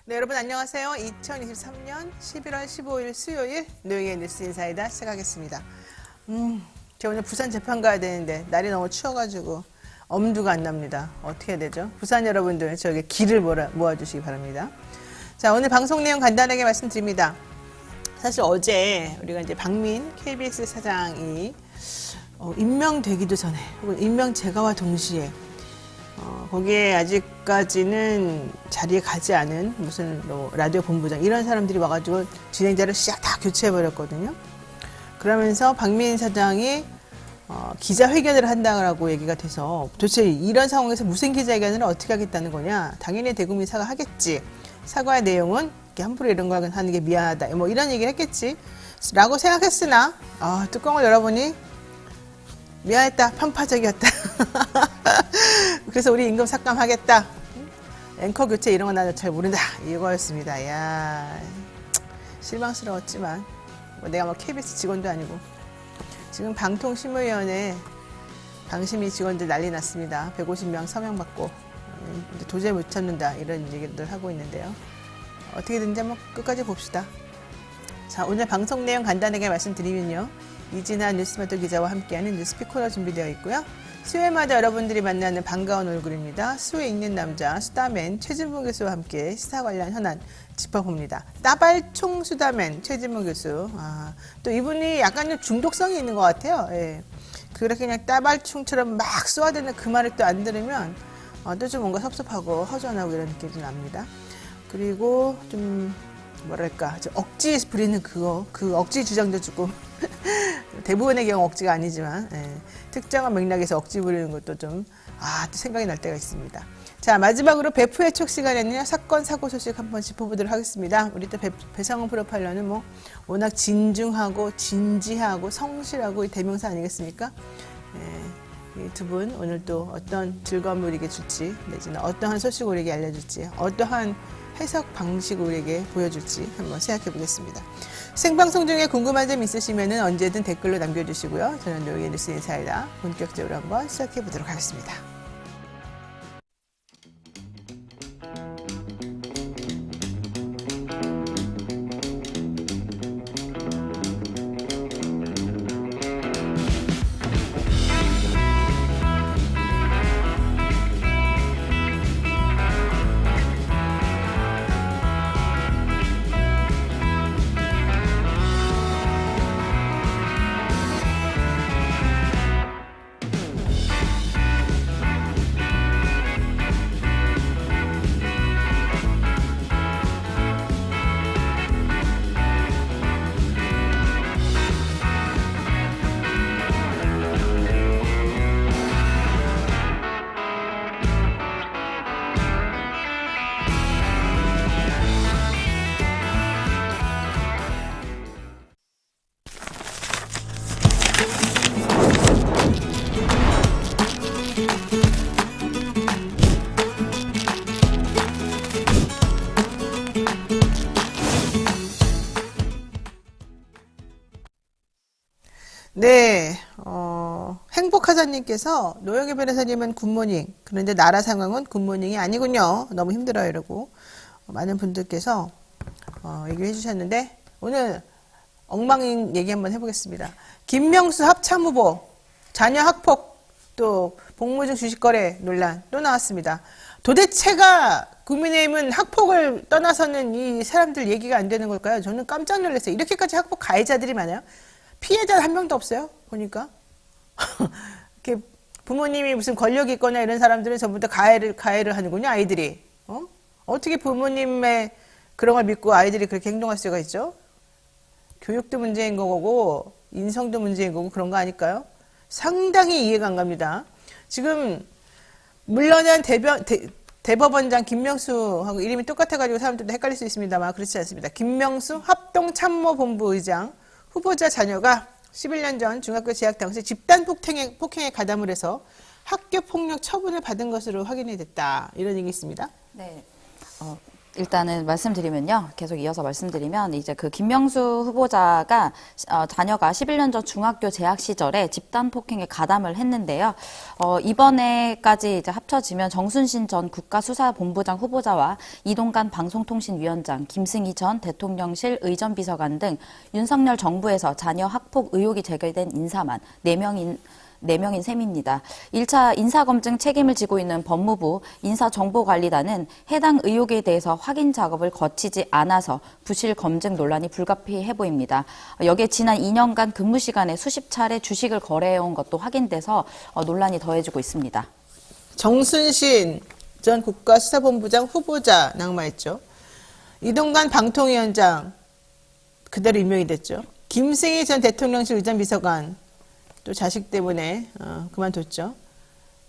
네, 여러분 안녕하세요. 2023년 11월 15일 수요일 노영의 뉴스 인사이다 시작하겠습니다. 제가 오늘 부산 재판 가야 되는데 날이 너무 추워가지고 엄두가 안 납니다. 어떻게 해야 되죠? 부산 여러분들 저기 길을 모아주시기 바랍니다. 자, 오늘 방송 내용 간단하게 말씀드립니다. 사실 어제 우리가 이제 박민 KBS 사장이 임명되기도 전에 혹은 임명 제가와 동시에 거기에 아직까지는 자리에 가지 않은 무슨 라디오 본부장 이런 사람들이 와가지고 진행자를 싹 다 교체해버렸거든요. 그러면서 박민 사장이 기자회견을 한다고 얘기가 돼서 도대체 이런 상황에서 무슨 기자회견을 어떻게 하겠다는 거냐. 당연히 대국민 사과하겠지. 사과의 내용은 이렇게 함부로 이런 걸 하는 게 미안하다. 뭐 이런 얘기를 했겠지. 라고 생각했으나 뚜껑을 열어보니 미안했다. 편파적이었다. 그래서 우리 임금 삭감하겠다. 앵커 교체 이런 건 나도 잘 모른다. 이거였습니다. 야, 실망스러웠지만 내가 KBS 직원도 아니고 지금 방통신문위원회 방심위 직원들 난리 났습니다. 150명 서명 받고 도저히 못 참는다 이런 얘기들 하고 있는데요. 어떻게든지 한번 끝까지 봅시다. 자, 오늘 방송 내용 간단하게 말씀드리면요. 이진아 뉴스마터 기자와 함께하는 뉴스픽 코너 준비되어 있고요. 수요일마다 여러분들이 만나는 반가운 얼굴입니다. 수에 있는 남자 수다맨 최진봉 교수와 함께 시사 관련 현안 짚어봅니다. 따발총 수다맨 최진봉 교수. 또 이분이 약간 좀 중독성이 있는 것 같아요. 예. 그렇게 그냥 따발총처럼 막 쏘아대는 그 말을 또 안 들으면 또 좀 뭔가 섭섭하고 허전하고 이런 느낌이 좀 납니다. 그리고 좀 뭐랄까 억지 부리는 그 억지 주장도 조금 대부분의 경우 억지가 아니지만 특정한 맥락에서 억지 부리는 것도 좀 또 생각이 날 때가 있습니다. 자, 마지막으로 배프의 촉 시간에는요 사건 사고 소식 한번 짚어보도록 하겠습니다. 우리 또 배상훈 프로파일러는 뭐 워낙 진중하고 진지하고 성실하고 이 대명사 아니겠습니까? 이 두 분 오늘 또 어떤 즐거움을 우리에게 줄지 내지는 어떠한 소식을 우리에게 알려줄지 어떠한 해석 방식을 우리에게 보여줄지 한번 생각해 보겠습니다. 생방송 중에 궁금한 점 있으시면 언제든 댓글로 남겨주시고요. 저는 노영의 뉴스 인사이다 본격적으로 한번 시작해 보도록 하겠습니다. 네, 행복하자님께서 노영희 변호사님은 굿모닝. 그런데 나라 상황은 굿모닝이 아니군요. 너무 힘들어요. 이러고 많은 분들께서 얘기를 해주셨는데 오늘 엉망인 얘기 한번 해보겠습니다. 김명수 합참후보 자녀 학폭 또 복무중 주식거래 논란 또 나왔습니다. 도대체가 국민의힘은 학폭을 떠나서는 이 사람들 얘기가 안 되는 걸까요? 저는 깜짝 놀랐어요. 이렇게까지 학폭 가해자들이 많아요. 피해자는 한 명도 없어요. 보니까 이렇게 부모님이 무슨 권력이 있거나 이런 사람들은 전부 다 가해를 하는군요. 아이들이 어떻게 부모님의 그런 걸 믿고 아이들이 그렇게 행동할 수가 있죠? 교육도 문제인 거고 인성도 문제인 거고 그런 거 아닐까요? 상당히 이해가 안 갑니다. 지금 물러난 대법원장 김명수하고 이름이 똑같아가지고 사람들도 헷갈릴 수 있습니다만 그렇지 않습니다. 김명수 합동참모본부 의장 후보자 자녀가 11년 전 중학교 재학 당시 집단 폭행에 가담을 해서 학교 폭력 처분을 받은 것으로 확인이 됐다. 이런 얘기 있습니다. 네. 일단은 말씀드리면요. 계속 이어서 말씀드리면 이제 그 김명수 후보자가 자녀가 11년 전 중학교 재학 시절에 집단 폭행에 가담을 했는데요. 이번에까지 이제 합쳐지면 정순신 전 국가수사본부장 후보자와 이동관 방송통신위원장, 김승희 전 대통령실 의전비서관 등 윤석열 정부에서 자녀 학폭 의혹이 제기된 인사만 4명인 셈입니다. 1차 인사검증 책임을 지고 있는 법무부 인사정보관리단은 해당 의혹에 대해서 확인 작업을 거치지 않아서 부실 검증 논란이 불가피해 보입니다. 여기에 지난 2년간 근무 시간에 수십 차례 주식을 거래해온 것도 확인돼서 논란이 더해지고 있습니다. 정순신 전 국가수사본부장 후보자 낙마했죠. 이동관 방통위원장 그대로 임명이 됐죠. 김승희 전 대통령실 의전비서관 또 자식 때문에 그만뒀죠.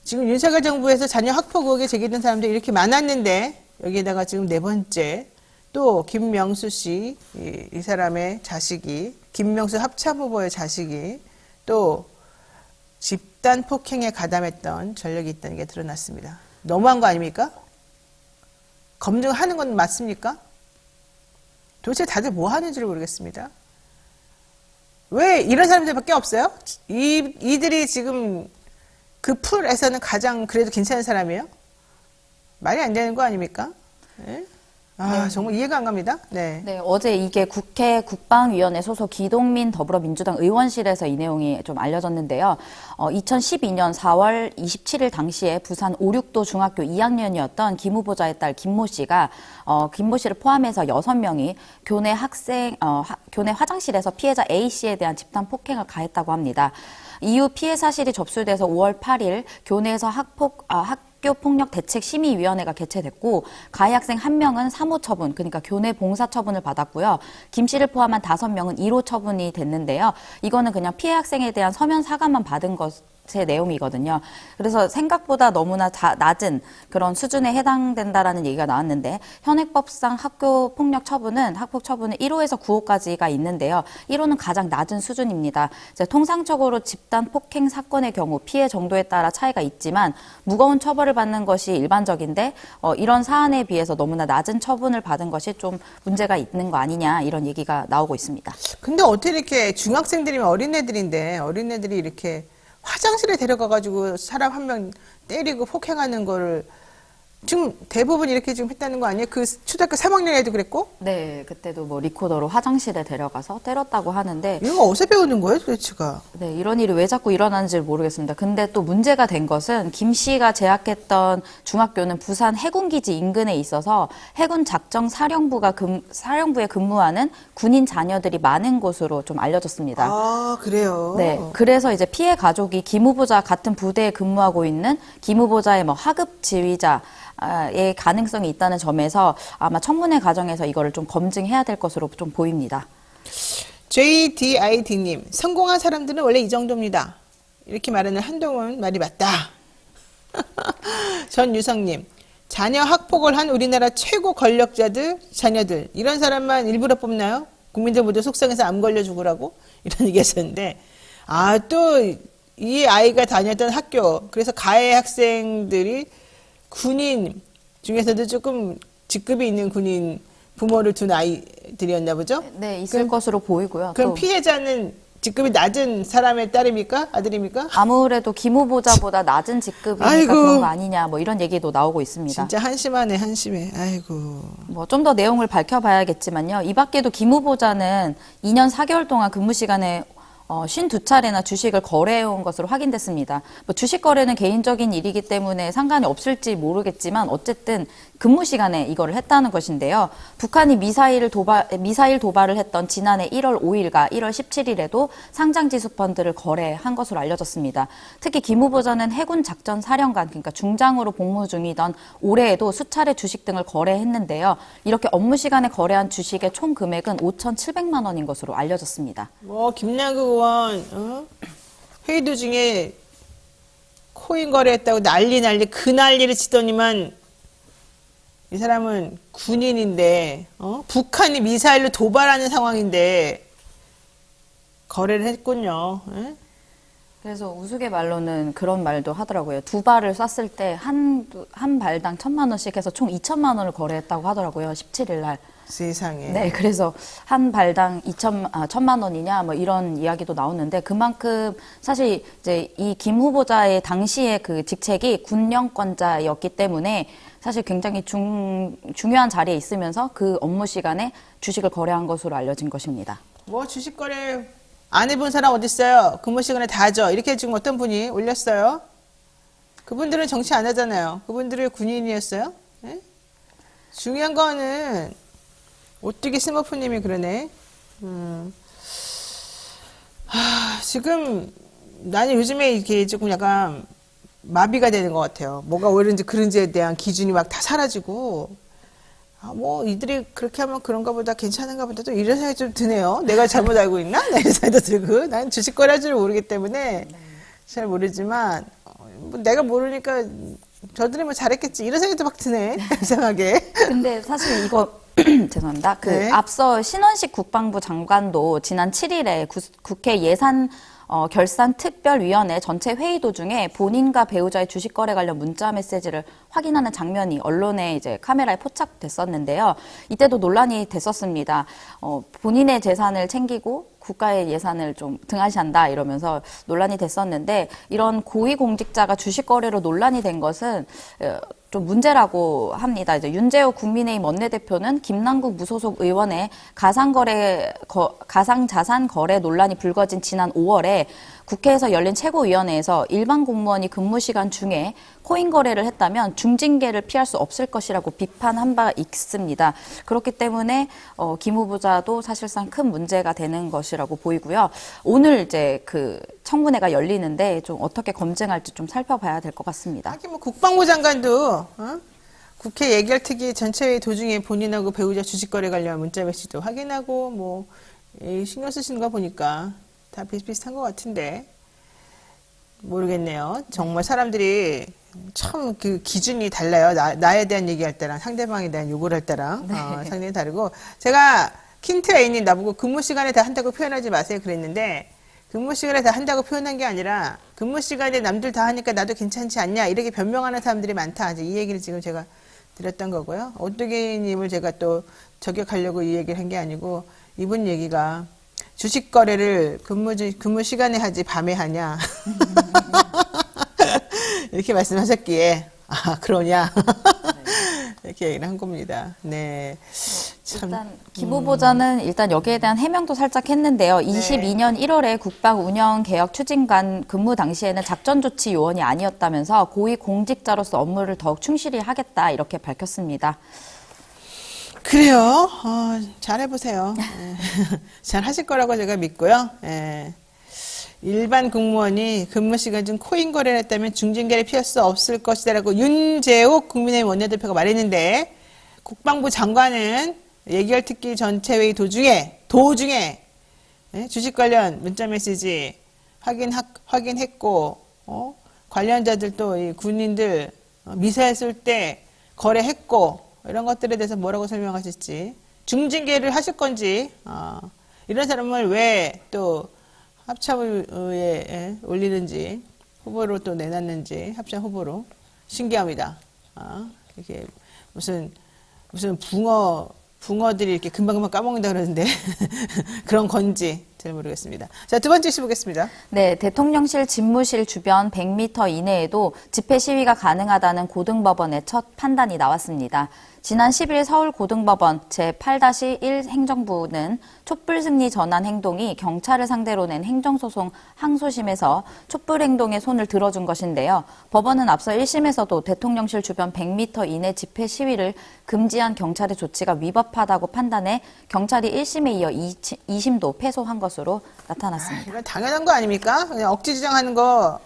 지금 윤석열 정부에서 자녀 학폭 의혹에 제기된 사람들이 이렇게 많았는데 여기에다가 지금 4번째 또 김명수 씨, 이 사람의 자식이 김명수 합참후보의 자식이 또 집단 폭행에 가담했던 전력이 있다는 게 드러났습니다. 너무한 거 아닙니까? 검증하는 건 맞습니까? 도대체 다들 뭐 하는지를 모르겠습니다. 왜 이런 사람들밖에 없어요? 이들이 지금 그 풀에서는 가장 그래도 괜찮은 사람이에요? 말이 안 되는 거 아닙니까? 네? 네. 정말 이해가 안 갑니다. 네. 네, 어제 이게 국회 국방위원회 소속 기동민 더불어민주당 의원실에서 이 내용이 좀 알려졌는데요. 2012년 4월 27일 당시에 부산 5, 6도 중학교 2학년이었던 김 후보자의 딸 김모 씨가 김모 씨를 포함해서 6명이 교내 화장실에서 피해자 A 씨에 대한 집단 폭행을 가했다고 합니다. 이후 피해 사실이 접수돼서 5월 8일 교내에서 학교폭력대책심의위원회가 개최됐고 가해 학생 1명은 3호 처분, 그러니까 교내 봉사 처분을 받았고요. 김 씨를 포함한 5명은 1호 처분이 됐는데요. 이거는 그냥 피해 학생에 대한 서면 사과만 받은 것의 내용이거든요. 그래서 생각보다 너무나 낮은 그런 수준에 해당된다라는 얘기가 나왔는데 현행법상 학교폭력 처분은 학폭 처분은 1호에서 9호까지가 있는데요. 1호는 가장 낮은 수준입니다. 이제 통상적으로 집단 폭행 사건의 경우 피해 정도에 따라 차이가 있지만 무거운 처벌을 받는 것이 일반적인데 이런 사안에 비해서 너무나 낮은 처분을 받은 것이 좀 문제가 있는 거 아니냐 이런 얘기가 나오고 있습니다. 근데 어떻게 이렇게 중학생들이면 어린애들인데 어린애들이 이렇게 화장실에 데려가가지고 사람 한 명 때리고 폭행하는 거를 지금 대부분 이렇게 지금 했다는 거 아니에요? 그 초등학교 3학년 애도 그랬고? 네, 그때도 뭐 리코더로 화장실에 데려가서 때렸다고 하는데 이거 어디서 배우는 거예요, 도대체가? 네, 이런 일이 왜 자꾸 일어나는지 모르겠습니다. 근데 또 문제가 된 것은 김 씨가 재학했던 중학교는 부산 해군기지 인근에 있어서 해군 작정 사령부에 근무하는 군인 자녀들이 많은 곳으로 좀 알려졌습니다. 아, 그래요? 네, 그래서 이제 피해 가족이 김 후보자 같은 부대에 근무하고 있는 김 후보자의 뭐 하급 지휘자 의 가능성이 있다는 점에서 아마 청문회 과정에서 이거를 좀 검증해야 될 것으로 좀 보입니다. JDID님, 성공한 사람들은 원래 이 정도입니다. 이렇게 말하는 한동훈 말이 맞다. 전유성님, 자녀 학폭을 한 우리나라 최고 권력자들, 자녀들, 이런 사람만 일부러 뽑나요? 국민들 모두 속상해서 암 걸려 죽으라고? 이런 얘기 했었는데, 또 이 아이가 다녔던 학교, 그래서 가해 학생들이 군인 중에서도 조금 직급이 있는 군인 부모를 둔 아이들이었나 보죠? 네, 있을 것으로 보이고요. 그럼 또 피해자는 직급이 낮은 사람의 딸입니까? 아들입니까? 아무래도 김 후보자보다 낮은 직급이니까 아이고. 그런 거 아니냐 뭐 이런 얘기도 나오고 있습니다. 진짜 한심하네, 한심해. 아이고. 뭐 좀 더 내용을 밝혀봐야겠지만요. 이 밖에도 김 후보자는 2년 4개월 동안 근무 시간에 52차례나 주식을 거래해온 것으로 확인됐습니다. 뭐 주식 거래는 개인적인 일이기 때문에 상관이 없을지 모르겠지만 어쨌든 근무 시간에 이거를 했다는 것인데요. 북한이 미사일 도발을 했던 지난해 1월 5일과 1월 17일에도 상장지수 펀드를 거래한 것으로 알려졌습니다. 특히 김 후보자는 해군 작전 사령관, 그러니까 중장으로 복무 중이던 올해에도 수차례 주식 등을 거래했는데요. 이렇게 업무 시간에 거래한 주식의 총 금액은 5,700만 원인 것으로 알려졌습니다. 김남국 의원, 회의 도중에 코인 거래했다고 난리 그 난리를 치더니만 이 사람은 군인인데 북한이 미사일로 도발하는 상황인데 거래를 했군요. 그래서 우스갯말로는 그런 말도 하더라고요. 두 발을 쐈을 때 한 발당 1,000만 원씩 해서 총 2천만 원을 거래했다고 하더라고요. 17일 날. 세상에. 네, 그래서 한 발당 1,000만 원이냐 뭐 이런 이야기도 나오는데 그만큼 사실 이제 이 김 후보자의 당시의 그 직책이 군령권자였기 때문에 사실 굉장히 중요한 자리에 있으면서 그 업무 시간에 주식을 거래한 것으로 알려진 것입니다. 뭐 주식 거래 안 해본 사람 어디 있어요? 근무 시간에 다 하죠. 이렇게 지금 어떤 분이 올렸어요? 그분들은 정치 안 하잖아요. 그분들은 군인이었어요. 네? 중요한 거는 오뚜기 스머프님이 그러네. 지금 나는 요즘에 이게 조금 약간 마비가 되는 것 같아요. 뭐가 옳은지 그른지에 대한 기준이 막 다 사라지고. 뭐 이들이 그렇게 하면 그런가 보다 괜찮은가 보다 또 이런 생각이 좀 드네요. 내가 잘못 알고 있나? 네, 이런 생각도 들고. 난 주식 거래할 줄 모르기 때문에 잘 모르지만 뭐 내가 모르니까 저들이 뭐 잘했겠지 이런 생각도 막 드네. 이상하게. 근데 사실 이거 죄송합니다. 네. 앞서 신원식 국방부 장관도 지난 7일에 국회 예산 결산특별위원회 전체 회의 도중에 본인과 배우자의 주식 거래 관련 문자 메시지를 확인하는 장면이 언론에 이제 카메라에 포착됐었는데요. 이때도 논란이 됐었습니다. 본인의 재산을 챙기고 국가의 예산을 좀 등한시한다 이러면서 논란이 됐었는데 이런 고위공직자가 주식 거래로 논란이 된 것은 좀 문제라고 합니다. 이제 윤재호 국민의힘 원내대표는 김남국 무소속 의원의 가상자산 거래 논란이 불거진 지난 5월에 국회에서 열린 최고위원회에서 일반 공무원이 근무 시간 중에 코인 거래를 했다면 중징계를 피할 수 없을 것이라고 비판한 바 있습니다. 그렇기 때문에 김 후보자도 사실상 큰 문제가 되는 것이라고 보이고요. 오늘 이제 그 청문회가 열리는데 좀 어떻게 검증할지 좀 살펴봐야 될 것 같습니다. 하긴 뭐 국방부 장관도 국회 예결특위 전체회의 도중에 본인하고 배우자 주식 거래 관련 문자 메시지도 확인하고 뭐 신경 쓰시는 거 보니까 다 비슷비슷한 것 같은데 모르겠네요. 정말 사람들이 참 그 기준이 달라요. 나에 대한 얘기할 때랑 상대방에 대한 요구를 할 때랑 상당히 다르고 제가 킹트 A님 나보고 근무 시간에 다 한다고 표현하지 마세요 그랬는데 근무 시간에 다 한다고 표현한 게 아니라 근무 시간에 남들 다 하니까 나도 괜찮지 않냐 이렇게 변명하는 사람들이 많다. 이 얘기를 지금 제가 드렸던 거고요. 오뚜기님을 제가 또 저격하려고 이 얘기를 한 게 아니고 이분 얘기가 주식 거래를 근무 시간에 하지 밤에 하냐 이렇게 말씀하셨기에 그러냐 이렇게 얘기를 한 겁니다. 네. 참. 일단 김 후보자는 일단 여기에 대한 해명도 살짝 했는데요. 22년 1월에 국방 운영 개혁 추진관 근무 당시에는 작전 조치 요원이 아니었다면서 고위 공직자로서 업무를 더욱 충실히 하겠다 이렇게 밝혔습니다. 그래요. 잘 해보세요. 잘 하실 거라고 제가 믿고요. 일반 공무원이 근무 시간 중 코인 거래를 했다면 중징계를 피할 수 없을 것이다라고 윤재욱 국민의힘 원내대표가 말했는데 국방부 장관은 예결특위 전체회의 도중에 주식 관련 문자 메시지 확인했고 관련자들 또 이 군인들 미사일 쏠 때 거래했고 이런 것들에 대해서 뭐라고 설명하실지 중징계를 하실 건지 이런 사람을 왜 또 합참의회에 올리는지 후보로 또 내놨는지 합참 후보로 신기합니다. 이게 무슨 붕어들이 이렇게 금방금방 까먹는다 그러는데 그런 건지 잘 모르겠습니다. 자, 두 번째 시 보겠습니다. 네, 대통령실 집무실 주변 100m 이내에도 집회 시위가 가능하다는 고등법원의 첫 판단이 나왔습니다. 지난 10일 서울고등법원 제8-1 행정부는 촛불승리 전환 행동이 경찰을 상대로 낸 행정소송 항소심에서 촛불 행동에 손을 들어준 것인데요. 법원은 앞서 1심에서도 대통령실 주변 100m 이내 집회 시위를 금지한 경찰의 조치가 위법하다고 판단해 경찰이 1심에 이어 2심도 패소한 것으로 나타났습니다. 이건 당연한 거 아닙니까? 그냥 억지 주장하는 거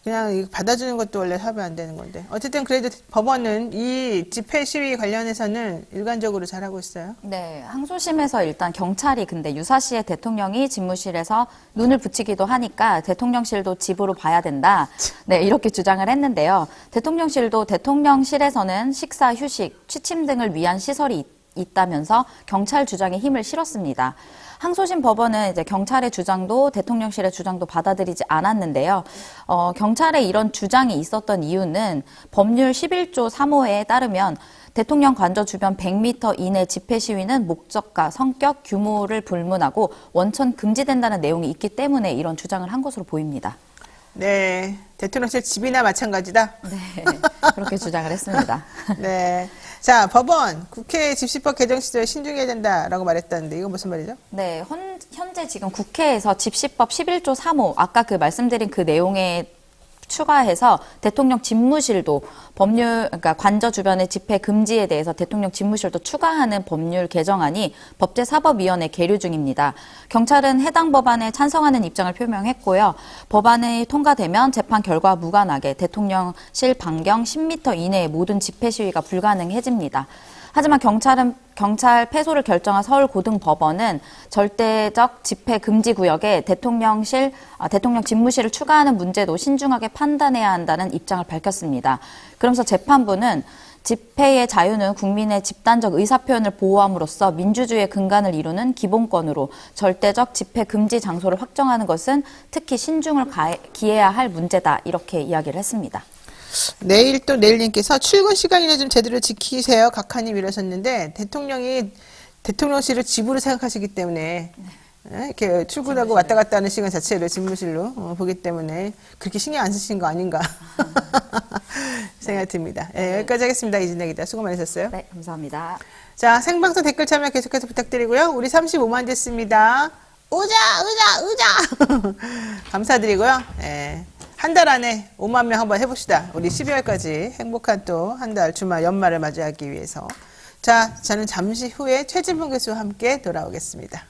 그냥 받아주는 것도 원래 하면 안 되는 건데. 어쨌든 그래도 법원은 이 집회 시위 관련해서는 일관적으로 잘하고 있어요. 네, 항소심에서 일단 경찰이 근데 유사시에 대통령이 집무실에서 눈을 붙이기도 하니까 대통령실도 집으로 봐야 된다. 네, 이렇게 주장을 했는데요. 대통령실도 대통령실에서는 식사, 휴식, 취침 등을 위한 시설이 있다면서 경찰 주장에 힘을 실었습니다. 항소심 법원은 이제 경찰의 주장도 대통령실의 주장도 받아들이지 않았는데요. 경찰의 이런 주장이 있었던 이유는 법률 11조 3호에 따르면 대통령 관저 주변 100m 이내 집회 시위는 목적과 성격, 규모를 불문하고 원천 금지된다는 내용이 있기 때문에 이런 주장을 한 것으로 보입니다. 네, 대통령실 집이나 마찬가지다. 네, 그렇게 주장을 했습니다. 네, 자 법원 국회 집시법 개정 시절에 신중해야 된다라고 말했다는데 이건 무슨 말이죠? 네, 현재 지금 국회에서 집시법 11조 3호, 아까 그 말씀드린 그 내용에 추가해서 대통령 집무실도 그러니까 관저 주변의 집회 금지에 대해서 대통령 집무실도 추가하는 법률 개정안이 법제사법위원회 계류 중입니다. 경찰은 해당 법안에 찬성하는 입장을 표명했고요. 법안이 통과되면 재판 결과와 무관하게 대통령실 반경 10m 이내의 모든 집회 시위가 불가능해집니다. 하지만 경찰 패소를 결정한 서울고등법원은 절대적 집회 금지 구역에 대통령 집무실을 추가하는 문제도 신중하게 판단해야 한다는 입장을 밝혔습니다. 그러면서 재판부는 집회의 자유는 국민의 집단적 의사표현을 보호함으로써 민주주의의 근간을 이루는 기본권으로 절대적 집회 금지 장소를 확정하는 것은 특히 신중을 기해야 할 문제다, 이렇게 이야기를 했습니다. 내일 또 내일님께서 출근 시간이나 좀 제대로 지키세요. 각하님 이러셨는데 대통령이 대통령실을 집으로 생각하시기 때문에 이렇게 출근하고 왔다 갔다 하는 시간 자체를 집무실로 보기 때문에 그렇게 신경 안 쓰시는 거 아닌가 생각이 듭니다. 네, 여기까지 하겠습니다. 이진아 기자 수고 많으셨어요. 네, 감사합니다. 자, 생방송 댓글 참여 계속해서 부탁드리고요. 우리 35만 됐습니다. 의자 감사드리고요. 네. 한 달 안에 5만 명 한번 해봅시다. 우리 12월까지 행복한 또 한 달 주말 연말을 맞이하기 위해서. 자, 저는 잠시 후에 최진봉 교수와 함께 돌아오겠습니다.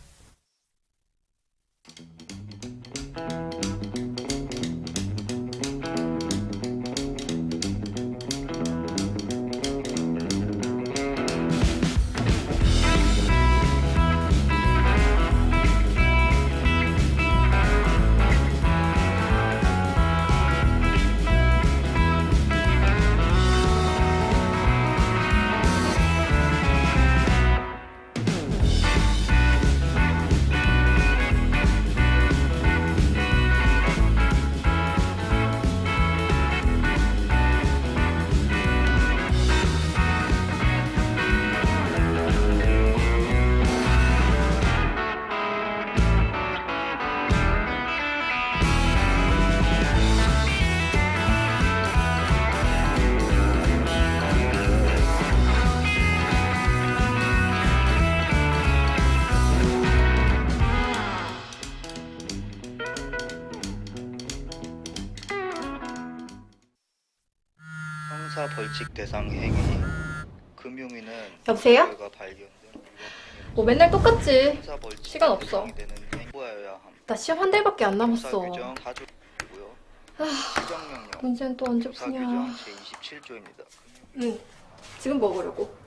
형사 벌칙 대상 행위 금융위는 여보세요? 결과 발견된 뭐 맨날 똑같지. 형사 벌칙 시간 없어. 대상이 되는 행보하여야 함. 나 시험 한 달밖에 안 남았어. 형사 규정 4조고요. 시정명령 문제는 또 언제 형사 푸냐. 규정 제27조입니다. 응. 지금 먹으려고.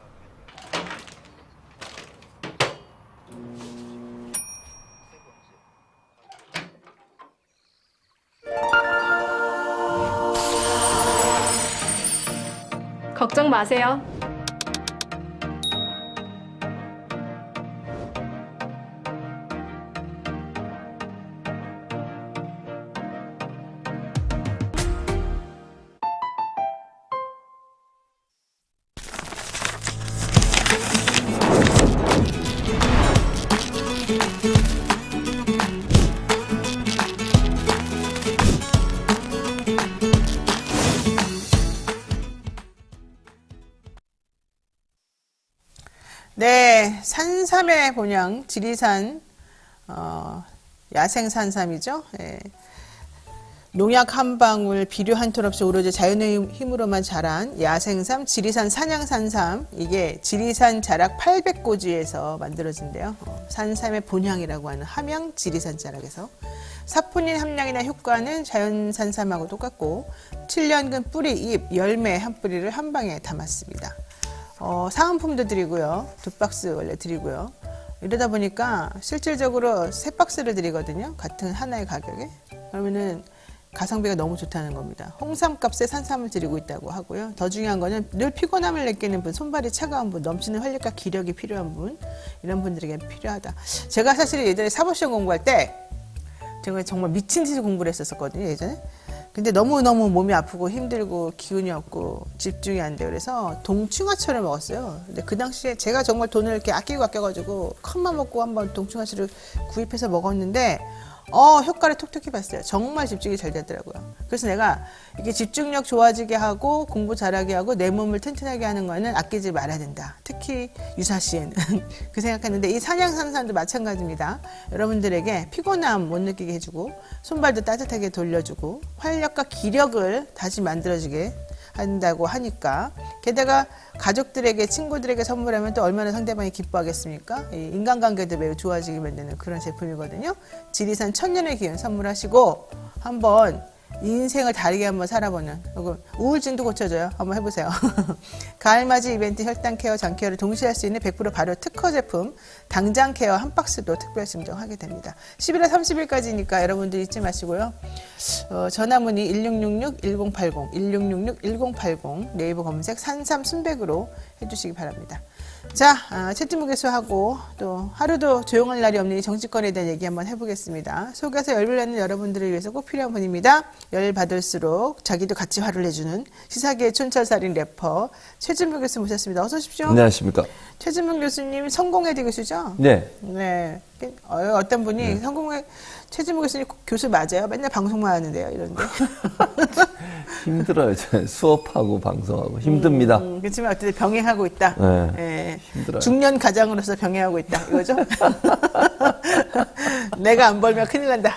걱정 마세요. 네, 산삼의 본향, 지리산, 야생 산삼이죠. 예. 농약 한 방울, 비료 한 톨 없이 오로지 자연의 힘으로만 자란 야생삼, 지리산 산양산삼. 이게 지리산 자락 800고지에서 만들어진대요. 산삼의 본향이라고 하는 함양 지리산 자락에서. 사포닌 함량이나 효과는 자연산삼하고 똑같고 7년근 뿌리, 잎, 열매 한 뿌리를 한 방에 담았습니다. 사은품도 드리고요. 2박스 원래 드리고요. 이러다 보니까 실질적으로 3박스를 드리거든요. 같은 하나의 가격에. 그러면은 가성비가 너무 좋다는 겁니다. 홍삼값에 산삼을 드리고 있다고 하고요. 더 중요한 거는 늘 피곤함을 느끼는 분, 손발이 차가운 분, 넘치는 활력과 기력이 필요한 분, 이런 분들에게 필요하다. 제가 사실 예전에 사법시험 공부할 때 제가 정말 미친 듯이 공부를 했었거든요, 예전에. 근데 너무너무 몸이 아프고 힘들고 기운이 없고 집중이 안 돼. 그래서 동충하초를 먹었어요. 근데 그 당시에 제가 정말 돈을 이렇게 아껴가지고 컵만 먹고 한번 동충하초를 구입해서 먹었는데 효과를 톡톡히 봤어요. 정말 집중이 잘 되더라고요. 그래서 내가 이게 집중력 좋아지게 하고 공부 잘하게 하고 내 몸을 튼튼하게 하는 거는 아끼지 말아야 된다. 특히 유사시에는 그 생각했는데 이 산양산산도 마찬가지입니다. 여러분들에게 피곤함 못 느끼게 해주고 손발도 따뜻하게 돌려주고 활력과 기력을 다시 만들어주게 한다고 하니까 게다가 가족들에게 친구들에게 선물하면 또 얼마나 상대방이 기뻐하겠습니까? 이 인간관계도 매우 좋아지게 만드는 그런 제품이거든요. 지리산 천년의 기운 선물하시고 한번 인생을 다르게 한번 살아보는 혹은 우울증도 고쳐줘요. 한번 해보세요. 가을맞이 이벤트 혈당 케어, 장 케어를 동시에 할 수 있는 100% 발효 특허 제품 당장 케어 한 박스도 특별 증정하게 됩니다. 11월 30일까지니까 여러분들 잊지 마시고요. 전화문의 1666-1080, 1666-1080 네이버 검색 산삼 순백으로 해주시기 바랍니다. 자, 채팅북에서 또 하루도 조용할 날이 없는 이 정치권에 대한 얘기 한번 해보겠습니다. 속에서 열을 내는 여러분들을 위해서 꼭 필요한 분입니다. 열 받을수록 자기도 같이 화를 내주는 시사계의 촌철살인 래퍼 최진묵 교수 모셨습니다. 어서 오십시오. 안녕하십니까. 최진묵 교수님 성공회대 교수죠? 네. 네. 어떤 분이 성공회 최진묵 교수님 교수 맞아요? 맨날 방송만 하는데요, 이런데. 힘들어요. 수업하고 방송하고 힘듭니다. 그렇지만 어쨌든 병행하고 있다. 네. 네. 힘들어요. 중년 가장으로서 병행하고 있다. 이거죠? 내가 안 벌면 큰일 난다.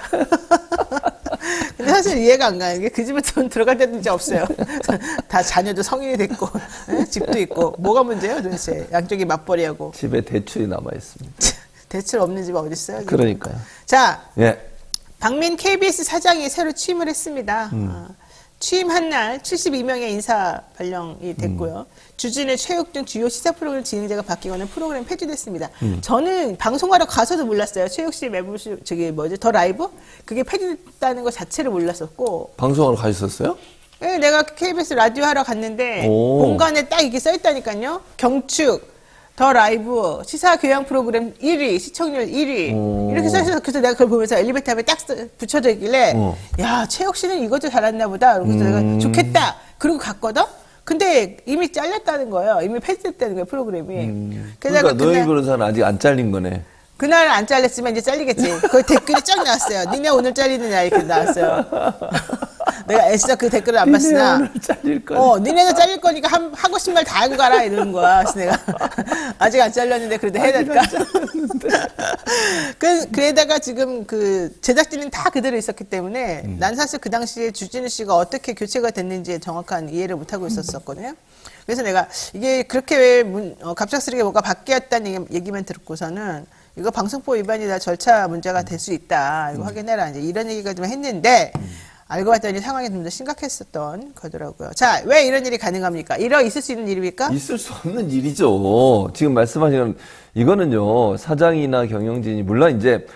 근데 사실 이해가 안 가는 게 그 집에 돈 들어갈 데는 이제 없어요. 다 자녀도 성인이 됐고, 집도 있고. 뭐가 문제예요, 도대체? 양쪽이 맞벌이하고. 집에 대출이 남아 있습니다. 대출 없는 집 어디 있어요? 지금? 그러니까요. 자, 예. 박민 KBS 사장이 새로 취임을 했습니다. 취임한 날 72명의 인사 발령이 됐고요. 주진우, 최욱 등 주요 시사 프로그램 진행자가 바뀌거나 프로그램 폐지됐습니다. 저는 방송하러 가서도 몰랐어요. 최욱 씨 매부쇼 더 라이브? 그게 폐지됐다는 것 자체를 몰랐었고. 방송하러 가셨었어요? 네, 내가 KBS 라디오 하러 갔는데 오. 본관에 딱 이게 써 있다니까요. 경축, 더 라이브, 시사 교양 프로그램 1위, 시청률 1위. 오. 이렇게 써 있어서 그래서 내가 그걸 보면서 엘리베이터 앞에 딱 붙여져 있길래 야, 최욱 씨는 이것도 잘했나 보다. 그래서 내가 좋겠다. 그러고 갔거든? 근데 이미 잘렸다는 거예요. 이미 폐지됐다는 거예요, 프로그램이. 그러니까 너희 변호사는 아직 안 잘린 거네. 그날은 안 잘렸지만 이제 잘리겠지. 그 댓글이 쫙 나왔어요. 니네 오늘 잘리느냐 이렇게 나왔어요. 내가 애써 그 댓글을 안 봤으나 오늘 잘릴 거네. 니네도 잘릴 거니까 하고 싶은 말 다 하고 가라 이러는 거야. 그래서 내가 아직 안 잘렸는데 그래도 해야 될까? 그래다가 지금 그 제작진은 다 그대로 있었기 때문에 난 사실 그 당시에 주진우 씨가 어떻게 교체가 됐는지 정확한 이해를 못 하고 있었거든요. 그래서 내가 이게 그렇게 갑작스럽게 뭐가 바뀌었다는 얘기만 듣고서는 이거 방송법 위반이다, 절차 문제가 될 수 있다, 이거 확인해라, 이제 이런 얘기가 좀 했는데, 알고 봤더니 상황이 좀 더 심각했었던 거더라고요. 자, 왜 이런 일이 가능합니까? 있을 수 있는 일입니까? 있을 수 없는 일이죠. 지금 말씀하신 이거는요, 사장이나 경영진이, 물론 이제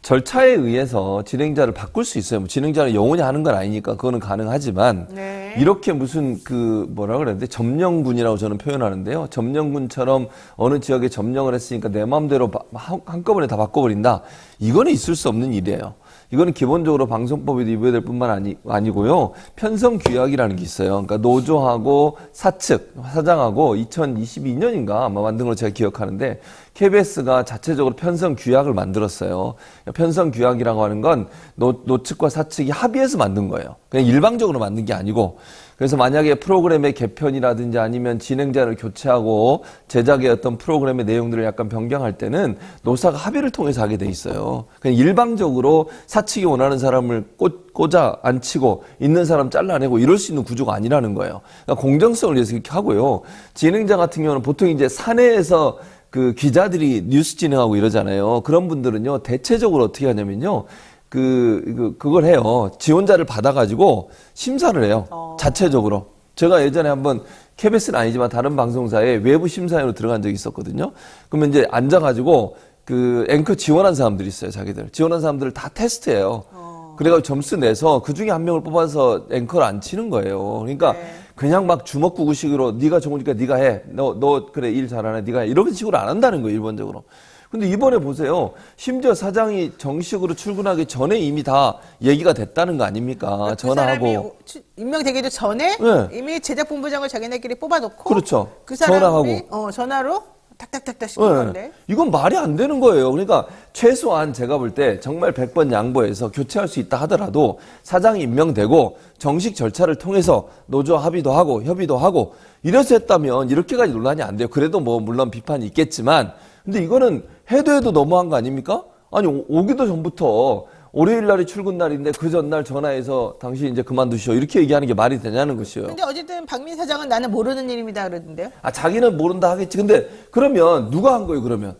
절차에 의해서 진행자를 바꿀 수 있어요. 진행자는 영원히 하는 건 아니니까 그거는 가능하지만 네. 이렇게 무슨 뭐라 그랬는데 점령군이라고 저는 표현하는데요. 점령군처럼 어느 지역에 점령을 했으니까 내 마음대로 한꺼번에 다 바꿔버린다. 이거는 있을 수 없는 일이에요. 이거는 기본적으로 방송법에도 위배될 뿐만 아니고요. 편성규약이라는 게 있어요. 그러니까 노조하고 사측, 사장하고 2022년인가 아마 만든 걸로 제가 기억하는데 KBS가 자체적으로 편성규약을 만들었어요. 편성규약이라고 하는 건 노측과 사측이 합의해서 만든 거예요. 그냥 일방적으로 만든 게 아니고. 그래서 만약에 프로그램의 개편이라든지 아니면 진행자를 교체하고 제작의 어떤 프로그램의 내용들을 약간 변경할 때는 노사가 합의를 통해서 하게 돼 있어요. 그냥 일방적으로 사측이 원하는 사람을 꽂아 앉히고 있는 사람 잘라내고 이럴 수 있는 구조가 아니라는 거예요. 그러니까 공정성을 위해서 이렇게 하고요. 진행자 같은 경우는 보통 이제 사내에서 그 기자들이 뉴스 진행하고 이러잖아요. 그런 분들은요, 대체적으로 어떻게 하냐면요. 그걸 해요. 지원자를 받아가지고 심사를 해요. 자체적으로. 제가 예전에 한번 KBS는 아니지만 다른 방송사에 외부 심사위원으로 들어간 적이 있었거든요. 그러면 이제 앉아가지고 그 앵커 지원한 사람들이 있어요, 자기들. 지원한 사람들을 다 테스트해요. 그래가지고 점수 내서 그 중에 한 명을 뽑아서 앵커를 안 치는 거예요. 그러니까 네. 그냥 막 주먹구구식으로 네가 좋으니까 네가 해. 너 그래 일 잘하네. 네가 해. 이런 식으로 안 한다는 거예요. 일본적으로. 근데 이번에 보세요. 심지어 사장이 정식으로 출근하기 전에 이미 다 얘기가 됐다는 거 아닙니까? 그 사람이 전화하고. 임명되기도 전에 네. 이미 제작본부장을 자기네끼리 뽑아놓고 그렇죠. 그 사람이 전화하고. 전화로 탁탁탁탁 시킨 네. 건데. 이건 말이 안 되는 거예요. 그러니까 최소한 제가 볼 때 정말 100번 양보해서 교체할 수 있다 하더라도 사장이 임명되고 정식 절차를 통해서 노조 합의도 하고 협의도 하고 이래서 했다면 이렇게까지 논란이 안 돼요. 그래도 뭐 물론 비판이 있겠지만 근데 이거는 해도 너무한 거 아닙니까? 아니 오기도 전부터 월요일 날이 출근 날인데 그 전날 전화해서 당신 이제 그만두시오 이렇게 얘기하는 게 말이 되냐는 것이요. 근데 어쨌든 박민 사장은 나는 모르는 일입니다 그러던데요. 아 자기는 모른다 하겠지. 근데 그러면 누가 한 거예요 그러면?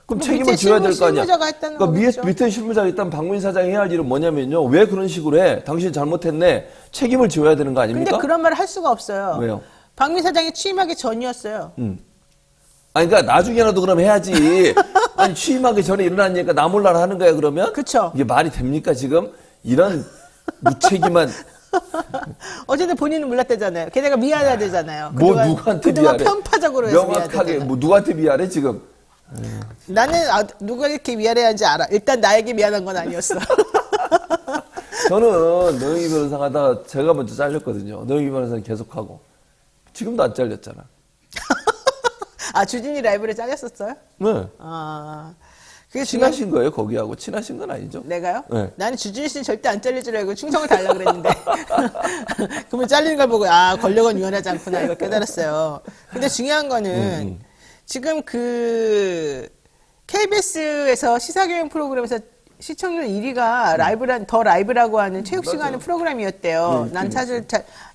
그럼 뭐 책임을 밑에 져야 될 거 아니야. 실무자가 했다는 그러니까 거겠죠. 밑에 실무자가 일단 박민 사장이 해야 할 일은 뭐냐면요. 왜 그런 식으로 해? 당신 잘못했네. 책임을 져야 되는 거 아닙니까? 근데 그런 말을 할 수가 없어요. 왜요? 박민 사장이 취임하기 전이었어요. 아니 그러니까 나중에라도 그럼 해야지. 아니 취임하기 전에 일어난 얘기가 나 몰라라 하는 거야 그러면? 그쵸. 이게 말이 됩니까 지금? 이런 무책임한 어쨌든 본인은 몰랐대잖아요. 걔네가 미안하대잖아요. 뭐 누구한테 그동안 미안해? 편파적으로 해서 명확하게 미안하대잖아요. 뭐 누구한테 미안해 지금? 나는 누가 이렇게 미안해하는지 알아. 일단 나에게 미안한 건 아니었어. 저는 노영희 변호사가 하다가 제가 먼저 잘렸거든요. 노영희 변호사는 계속하고 지금도 안 잘렸잖아. 아 주진이 라이브를 잘렸었어요? 네. 아 그게 중요한. 친하신 거예요 거기하고 친하신 건 아니죠? 내가요? 네. 나는 주진이 씨는 절대 안 잘릴 줄 알고 충성을 다하려고 그랬는데 그러면 잘리는 걸 보고 아 권력은 유연하지 않구나 이걸 깨달았어요. 근데 중요한 거는 지금 그 KBS에서 시사교양 프로그램에서 시청률 1위가 더 라이브라고 하는 체육 시간 하는 프로그램이었대요. 난 사실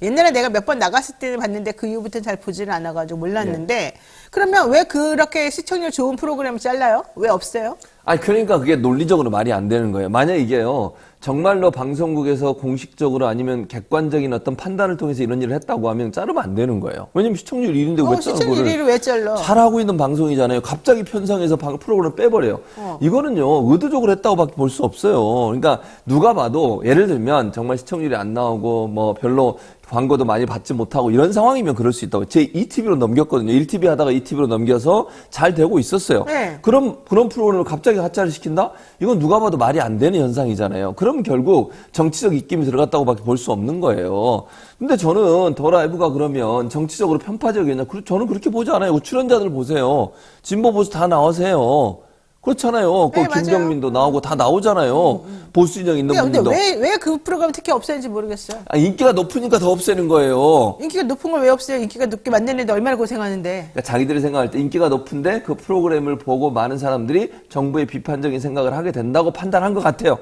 옛날에 내가 몇 번 나갔을 때는 봤는데 그 이후부터는 잘 보지를 않아가지고 몰랐는데 그러면 왜 그렇게 시청률 좋은 프로그램을 잘라요? 왜 없어요? 아니 그러니까 그게 논리적으로 말이 안 되는 거예요. 만약 이게요 정말로 방송국에서 공식적으로 아니면 객관적인 어떤 판단을 통해서 이런 일을 했다고 하면 자르면 안 되는 거예요. 왜냐면 시청률 1위인데 왜 자르고 시청률 1위를 왜 잘라? 잘하고 있는 방송이잖아요. 갑자기 편성해서 프로그램을 빼버려요. 이거는요 의도적으로 했다고밖에 볼 수 없어요. 그러니까 누가 봐도 예를 들면 정말 시청률이 안 나오고 뭐 별로 광고도 많이 받지 못하고 이런 상황이면 그럴 수 있다고. 제 2TV로 넘겼거든요. 1TV 하다가 2TV로 넘겨서 잘 되고 있었어요. 네. 그런 프로그램을 갑자기 하차를 시킨다? 이건 누가 봐도 말이 안 되는 현상이잖아요. 그럼 결국 정치적 입김이 들어갔다고밖에 볼 수 없는 거예요. 근데 저는 더 라이브가 그러면 정치적으로 편파적이냐? 저는 그렇게 보지 않아요. 출연자들 보세요. 진보 보수 다 나와세요. 그렇잖아요. 네, 그 김병민도 나오고 다 나오잖아요. 보수 인형 있는 근데 분들도. 왜 그 프로그램 특히 없애는지 모르겠어요. 아, 인기가 높으니까 더 없애는 거예요. 인기가 높은 걸 왜 없애요? 인기가 높게 만드는데 얼마나 고생하는데. 그러니까 자기들이 생각할 때 인기가 높은데 그 프로그램을 보고 많은 사람들이 정부의 비판적인 생각을 하게 된다고 판단한 것 같아요.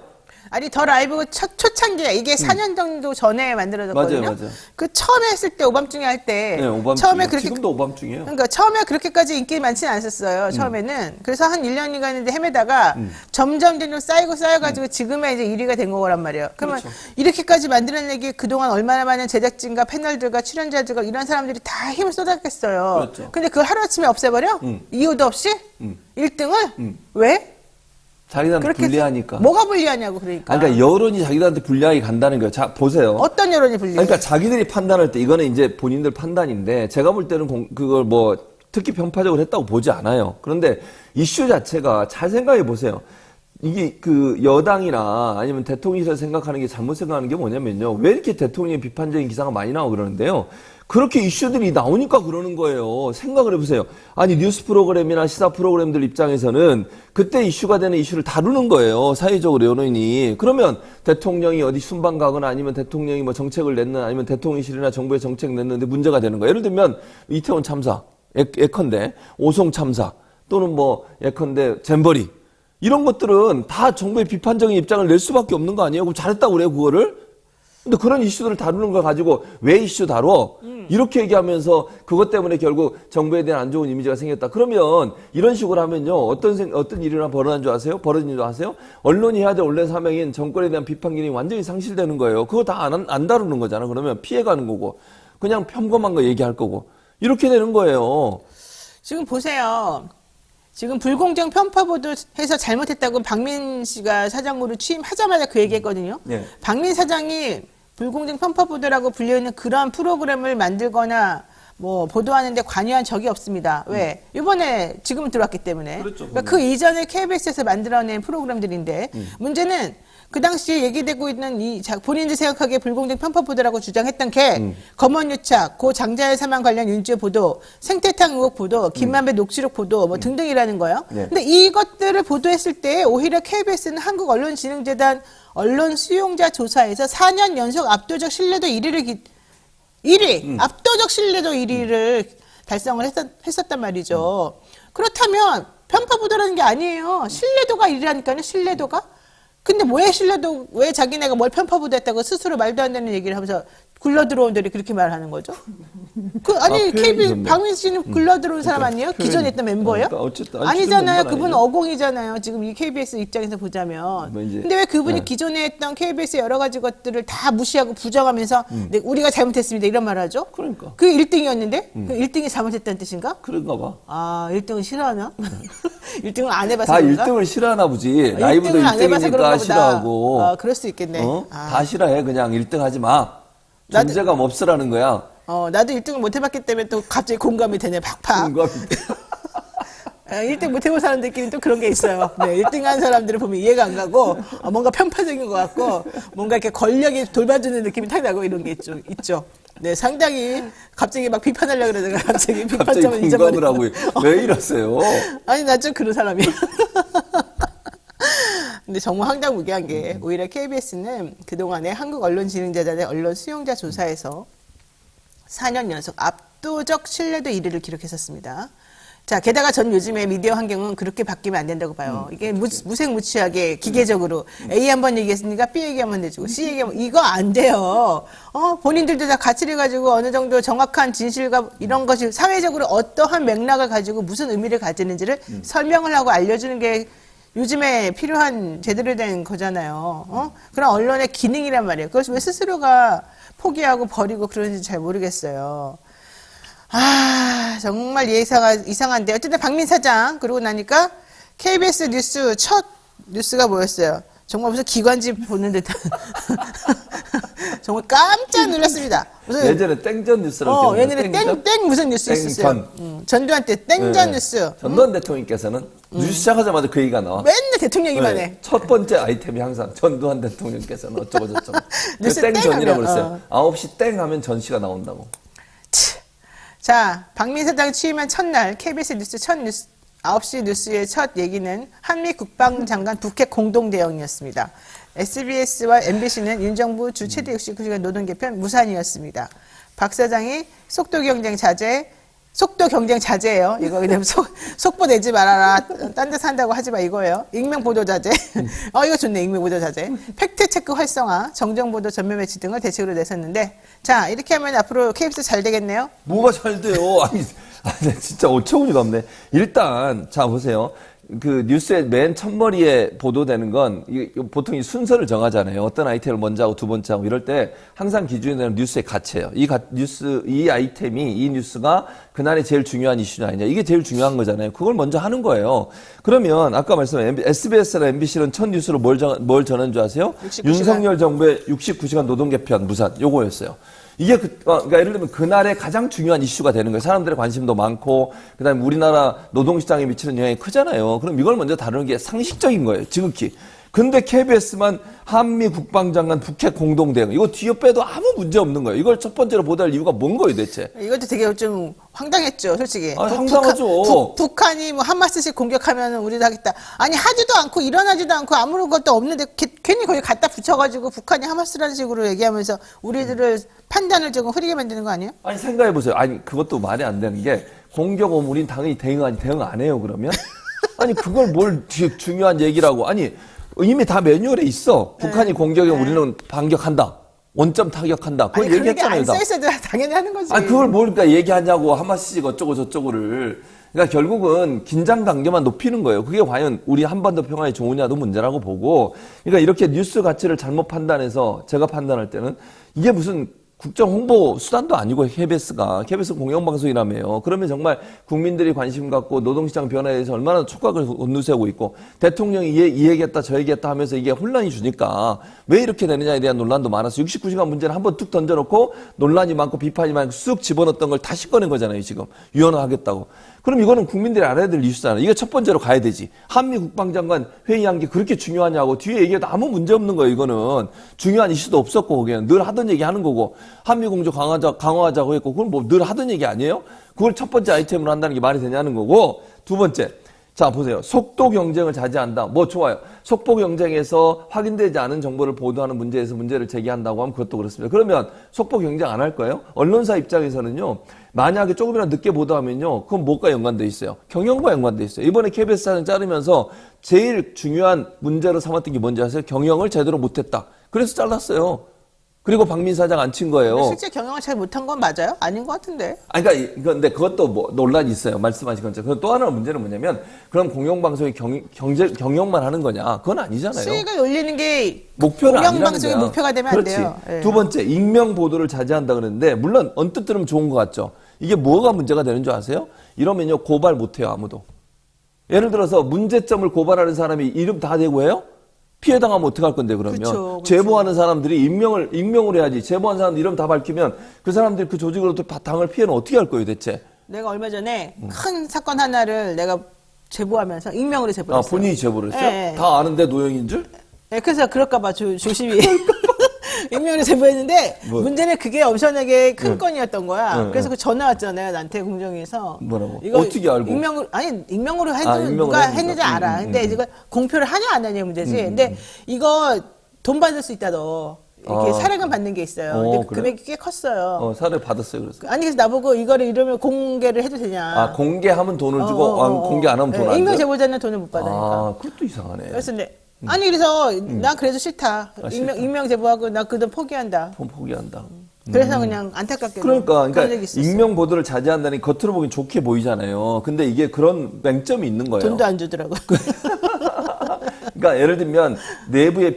아니 더 라이브 초창기에 이게 4년 정도 전에 만들어졌거든요. 맞아요. 그 처음에 했을 때 오밤중에 할 때 네, 오밤중. 처음에 그렇게 지금도 오밤중이에요. 그러니까 처음에 그렇게까지 인기 많지는 않았어요. 처음에는. 그래서 한 1년인가 했는데 헤매다가 점점 쌓여가지고 지금의 이제 1위가 된 거란 말이에요. 그러면 그렇죠. 이렇게까지 만들어낸 게 그동안 얼마나 많은 제작진과 패널들과 출연자들과 이런 사람들이 다 힘을 쏟았겠어요. 그렇죠. 근데 그걸 하루아침에 없애버려? 이유도 없이? 1등을? 왜? 자기들한테 불리하니까. 뭐가 불리하냐고 그러니까. 그러니까 여론이 자기들한테 불리하게 간다는 거예요. 자, 보세요. 어떤 여론이 불리해? 그러니까 자기들이 판단할 때 이거는 이제 본인들 판단인데 제가 볼 때는 그걸 뭐 특히 편파적으로 했다고 보지 않아요. 그런데 이슈 자체가 잘 생각해 보세요. 이게 그 여당이나 아니면 대통령실에서 생각하는 게 잘못 생각하는 게 뭐냐면요. 왜 이렇게 대통령의 비판적인 기사가 많이 나오고 그러는데요. 그렇게 이슈들이 나오니까 그러는 거예요. 생각을 해보세요. 아니 뉴스 프로그램이나 시사 프로그램들 입장에서는 그때 이슈가 되는 이슈를 다루는 거예요. 사회적으로 여론이. 그러면 대통령이 어디 순방 가거나 아니면 대통령이 뭐 정책을 냈는 아니면 대통령실이나 정부의 정책 냈는데 문제가 되는 거예요. 예를 들면 이태원 참사, 예컨대 오송 참사 또는 뭐 예컨대 잼버리 이런 것들은 다 정부의 비판적인 입장을 낼 수밖에 없는 거 아니에요? 그럼 잘했다고 그래요, 그거를? 근데 그런 이슈들을 다루는 걸 가지고 왜 이슈 다뤄? 이렇게 얘기하면서 그것 때문에 결국 정부에 대한 안 좋은 이미지가 생겼다. 그러면 이런 식으로 하면요. 어떤 일이나 벌어진 줄 아세요? 언론이 해야 될 원래 사명인 정권에 대한 비판 기능이 완전히 상실되는 거예요. 그거 다 안 다루는 거잖아. 그러면 피해가는 거고. 그냥 평범한 거 얘기할 거고. 이렇게 되는 거예요. 지금 보세요. 지금 불공정 편파 보도해서 잘못했다고 박민 씨가 사장으로 취임하자마자 그 얘기했거든요. 네. 박민 사장이 불공정 편파 보도라고 불리는 그런 프로그램을 만들거나 뭐 보도하는데 관여한 적이 없습니다. 왜? 이번에 지금 들어왔기 때문에. 그렇죠, 그러니까 그 이전에 KBS에서 만들어낸 프로그램들인데 문제는 그 당시에 얘기되고 있는 본인들 생각하기에 불공정 편파 보도라고 주장했던 게 검언유착, 고 장자연 사망 관련 윤지호 보도, 생태탕 의혹 보도, 김만배 녹취록 보도 뭐 등등이라는 거예요. 네. 근데 이것들을 보도했을 때 오히려 KBS는 한국언론진흥재단 언론 수용자 조사에서 4년 연속 압도적 신뢰도 1위, 압도적 신뢰도 1위를 달성을 했었단 말이죠. 그렇다면 편파 보도라는 게 아니에요. 신뢰도가 1위라니까요. 신뢰도가. 근데 왜 자기네가 뭘 편파 보도했다고 스스로 말도 안 되는 얘기를 하면서 굴러 들어온들이 그렇게 말하는 거죠? 표현이 KB 좋네. 박민 씨는 굴러 들어온 사람 아니에요? 기존에 있던 멤버예요? 그러니까 어쨌든 아니잖아요. 멤버는 그분 아니죠. 어공이잖아요. 지금 이 KBS 입장에서 보자면. 뭐 이제, 근데 왜 그분이 네. 기존에 했던 KBS 여러 가지 것들을 다 무시하고 부정하면서 네, 우리가 잘못했습니다 이런 말을 하죠? 그러니까. 그게 1등이었는데? 그 1등이 잘못했다는 뜻인가? 그런가 봐. 아, 1등은 싫어하나? 1등을 안 해봐서 다 그런가? 1등을 싫어하나 보지. 아, 라이브도 1등을 안 해봐서 1등이니까 그런가 보다. 싫어하고. 그럴 수 있겠네. 아. 다 싫어해. 그냥 1등 하지 마. 나도- 존재감 없으라는 거야. 나도 1등을 못 해봤기 때문에 또 갑자기 공감이 되네, 팍팍. 뭔가 1등 못 해본 사람들끼리 또 그런 게 있어요. 네, 1등 한 사람들을 보면 이해가 안 가고, 뭔가 편파적인 것 같고, 뭔가 이렇게 권력이 돌봐주는 느낌이 탁 나고 이런 게 있죠. 네, 상당히 갑자기 막 비판하려고 그러다가 갑자기 갑자기 비판점을 공감을 잊어버리고. 하고 왜 이러세요? 아니, 나 좀 그런 사람이야. 근데 정말 황당무계한 게 오히려 KBS는 그동안에 한국언론진흥재단의 언론 수용자 조사에서 4년 연속 압도적 신뢰도 1위를 기록했었습니다. 자, 게다가 전 요즘에 미디어 환경은 그렇게 바뀌면 안 된다고 봐요. 이게 무색무취하게 기계적으로 A 한번 얘기했으니까 B 얘기 한번 내주고 C 얘기 한번 이거 안 돼요. 본인들도 다 가치를 가지고 어느 정도 정확한 진실과 이런 것이 사회적으로 어떠한 맥락을 가지고 무슨 의미를 가지는지를 설명을 하고 알려주는 게 요즘에 필요한 제대로 된 거잖아요. 그런 언론의 기능이란 말이에요. 그것을 왜 스스로가 포기하고 버리고 그러는지 잘 모르겠어요. 정말 이상한데. 어쨌든 박민 사장, 그러고 나니까 KBS 뉴스 첫 뉴스가 뭐였어요? 정말 무슨 기관지 보는 듯한. 정말 깜짝 놀랐습니다. 무슨 예전에 땡전 뉴스라고 기억나요? 옛날에 땡 무슨 뉴스 있었어요. 전두환 때 땡전 네. 뉴스. 전두환 대통령께서는 뉴스 시작하자마자 그 얘기가 나와. 맨날 대통령이만 네. 해. 첫 번째 아이템이 항상 전두환 대통령께서는 어쩌고 저쩌고. 뉴스 땡전이라고 땡 하면, 그랬어요. 9시 땡 하면 전시가 나온다고. 자, 박민 사장 취임한 첫날 KBS 뉴스 첫 뉴스 9시 뉴스의 첫 얘기는 한미 국방장관 북핵 공동대응이었습니다. SBS와 MBC는 윤정부 주 최대 69시간 노동 개편 무산이었습니다. 박 사장이 속도 경쟁 자제예요. 이거 그냥 속보 내지 말아라. 딴 데 산다고 하지 마 이거예요. 익명 보도 자제. 이거 좋네. 익명 보도 자제. 팩트 체크 활성화, 정정 보도 전면 배치 등을 대책으로 내셨는데, 자, 이렇게 하면 앞으로 KBS 잘 되겠네요. 뭐가 잘 돼요? 아니 진짜 어처구니가 없네. 일단 자 보세요. 그 뉴스의 맨 첫머리에 보도되는 건 보통 이 순서를 정하잖아요. 어떤 아이템을 먼저 하고 두 번째 하고 이럴 때 항상 기준이 되는 뉴스의 가치예요. 이 아이템이 이 뉴스가 그날의 제일 중요한 이슈냐 아니냐 이게 제일 중요한 거잖아요. 그걸 먼저 하는 거예요. 그러면 아까 말씀한 SBS나 MBC는 첫 뉴스로 뭘 전한 줄 아세요? 69시간. 윤석열 정부의 69시간 노동 개편 무산 요거였어요. 이게 그러니까 예를 들면 그날의 가장 중요한 이슈가 되는 거예요. 사람들의 관심도 많고 그다음에 우리나라 노동시장에 미치는 영향이 크잖아요. 그럼 이걸 먼저 다루는 게 상식적인 거예요. 지극히. 근데 KBS만 한미 국방장관 북핵 공동대응 이거 뒤에 빼도 아무 문제 없는 거예요. 이걸 첫 번째로 보도할 이유가 뭔 거예요, 대체? 이것도 되게 좀 황당했죠, 솔직히. 황당하죠. 북한이 뭐 한마스씩 공격하면 우리도 하겠다. 아니, 하지도 않고 일어나지도 않고 아무것도 없는데 괜히 거기 갖다 붙여가지고 북한이 하마스라는 식으로 얘기하면서 우리들을 판단을 조금 흐리게 만드는 거 아니에요? 아니 생각해 보세요. 아니 그것도 말이 안 되는 게 공격 오면 우린 당연히 대응 안 해요. 그러면 아니 그걸 뭘 중요한 얘기라고 아니. 이미 다 매뉴얼에 있어. 북한이 공격하면 우리는 반격한다. 원점 타격한다. 그걸 얘기했잖아요. 안 써있어도 당연히 하는 거지. 아니, 그걸 뭘까 얘기하냐고. 하마스식 어쩌고 저쩌고를. 그러니까 결국은 긴장 단계만 높이는 거예요. 그게 과연 우리 한반도 평화에 좋으냐도 문제라고 보고. 그러니까 이렇게 뉴스 가치를 잘못 판단해서 제가 판단할 때는 이게 무슨 국정 홍보 수단도 아니고 KBS 공영방송이라며요. 그러면 정말 국민들이 관심 갖고 노동시장 변화에 대해서 얼마나 촉각을 곤두세우고 있고 대통령이 이 얘기했다 저 얘기했다 하면서 이게 혼란이 주니까 왜 이렇게 되느냐에 대한 논란도 많아서 69시간 문제는 한번 툭 던져놓고 논란이 많고 비판이 많고 쑥 집어넣었던 걸 다시 꺼낸 거잖아요. 지금 유연화하겠다고. 그럼 이거는 국민들이 알아야 될 이슈잖아요. 이거 첫 번째로 가야 되지. 한미 국방장관 회의한 게 그렇게 중요하냐고 뒤에 얘기해도 아무 문제 없는 거예요. 이거는 중요한 이슈도 없었고 거기는 늘 하던 얘기 하는 거고 한미 공조 강화하자고 했고 그건 뭐 늘 하던 얘기 아니에요? 그걸 첫 번째 아이템으로 한다는 게 말이 되냐는 거고 두 번째 자 보세요. 속도 경쟁을 자제한다. 뭐 좋아요. 속도 경쟁에서 확인되지 않은 정보를 보도하는 문제에서 문제를 제기한다고 하면 그것도 그렇습니다. 그러면 속도 경쟁 안 할 거예요? 언론사 입장에서는요. 만약에 조금이라도 늦게 보도하면요. 그건 뭐가 연관돼 있어요? 경영과 연관돼 있어요. 이번에 KBS 사장 자르면서 제일 중요한 문제로 삼았던 게 뭔지 아세요? 경영을 제대로 못했다. 그래서 잘랐어요. 그리고 박민 사장 안 친 거예요. 실제 경영을 잘 못한 건 맞아요? 아닌 것 같은데. 아니, 그러니까, 근데 그것도 뭐 논란이 있어요. 말씀하신 것처럼. 또 하나 문제는 뭐냐면, 그럼 공영방송이 경영만 하는 거냐? 그건 아니잖아요. 수익을 올리는 게 목표는 아니라는 공영방송의 거야. 목표가 되면 그렇지. 안 돼요. 예. 두 번째, 익명 보도를 자제한다 그러는데, 물론 언뜻 들으면 좋은 것 같죠. 이게 뭐가 문제가 되는 줄 아세요? 이러면요, 고발 못 해요, 아무도. 예를 들어서 문제점을 고발하는 사람이 이름 다 대고 해요? 피해 당하면 어떡할 건데 그러면 그쵸. 제보하는 사람들이 익명으로 해야지. 제보한 사람들 이름 다 밝히면 그 사람들이 그 조직으로부터 당할 피해는 어떻게 할 거예요 대체? 내가 얼마 전에 큰 사건 하나를 내가 제보하면서 익명으로 제보를 아 했어요. 본인이 제보를 했어요? 네. 다 아는데 노영인 줄? 네, 그래서 그럴까봐 조심히 익명으로 제보했는데 뭐. 문제는 그게 엄청나게 큰 건이었던 거야. 응, 그래서 그 전화 왔잖아요. 나한테 공정위에서 뭐라고? 이거 어떻게 알고? 익명으로 해도 익명으로 누가 했는가? 했는지 알아. 근데 이거 공표를 하냐 안 하냐 문제지. 근데 이거 돈 받을 수 있다 너. 이렇게 아. 사례금 받는 게 있어요. 근데 그래? 금액이 꽤 컸어요. 사례 받았어요 그래서. 아니 그래서 나보고 이거를 이러면 공개를 해도 되냐. 아 공개하면 돈을 주고 공개 안 하면 돈 안 줘? 익명 제보자는 돈을 못 받으니까. 아 그것도 이상하네. 그래서 아니 그래서 난 그래도 싫다. 싫다. 익명 제보하고 나 그 돈 포기한다. 돈 포기한다. 그래서 그냥 안타깝게 그러니까 그런 적이 있었어. 익명 보도를 자제한다니 겉으로 보기엔 좋게 보이잖아요. 근데 이게 그런 맹점이 있는 거예요. 돈도 안 주더라고. 그러니까 예를 들면 내부의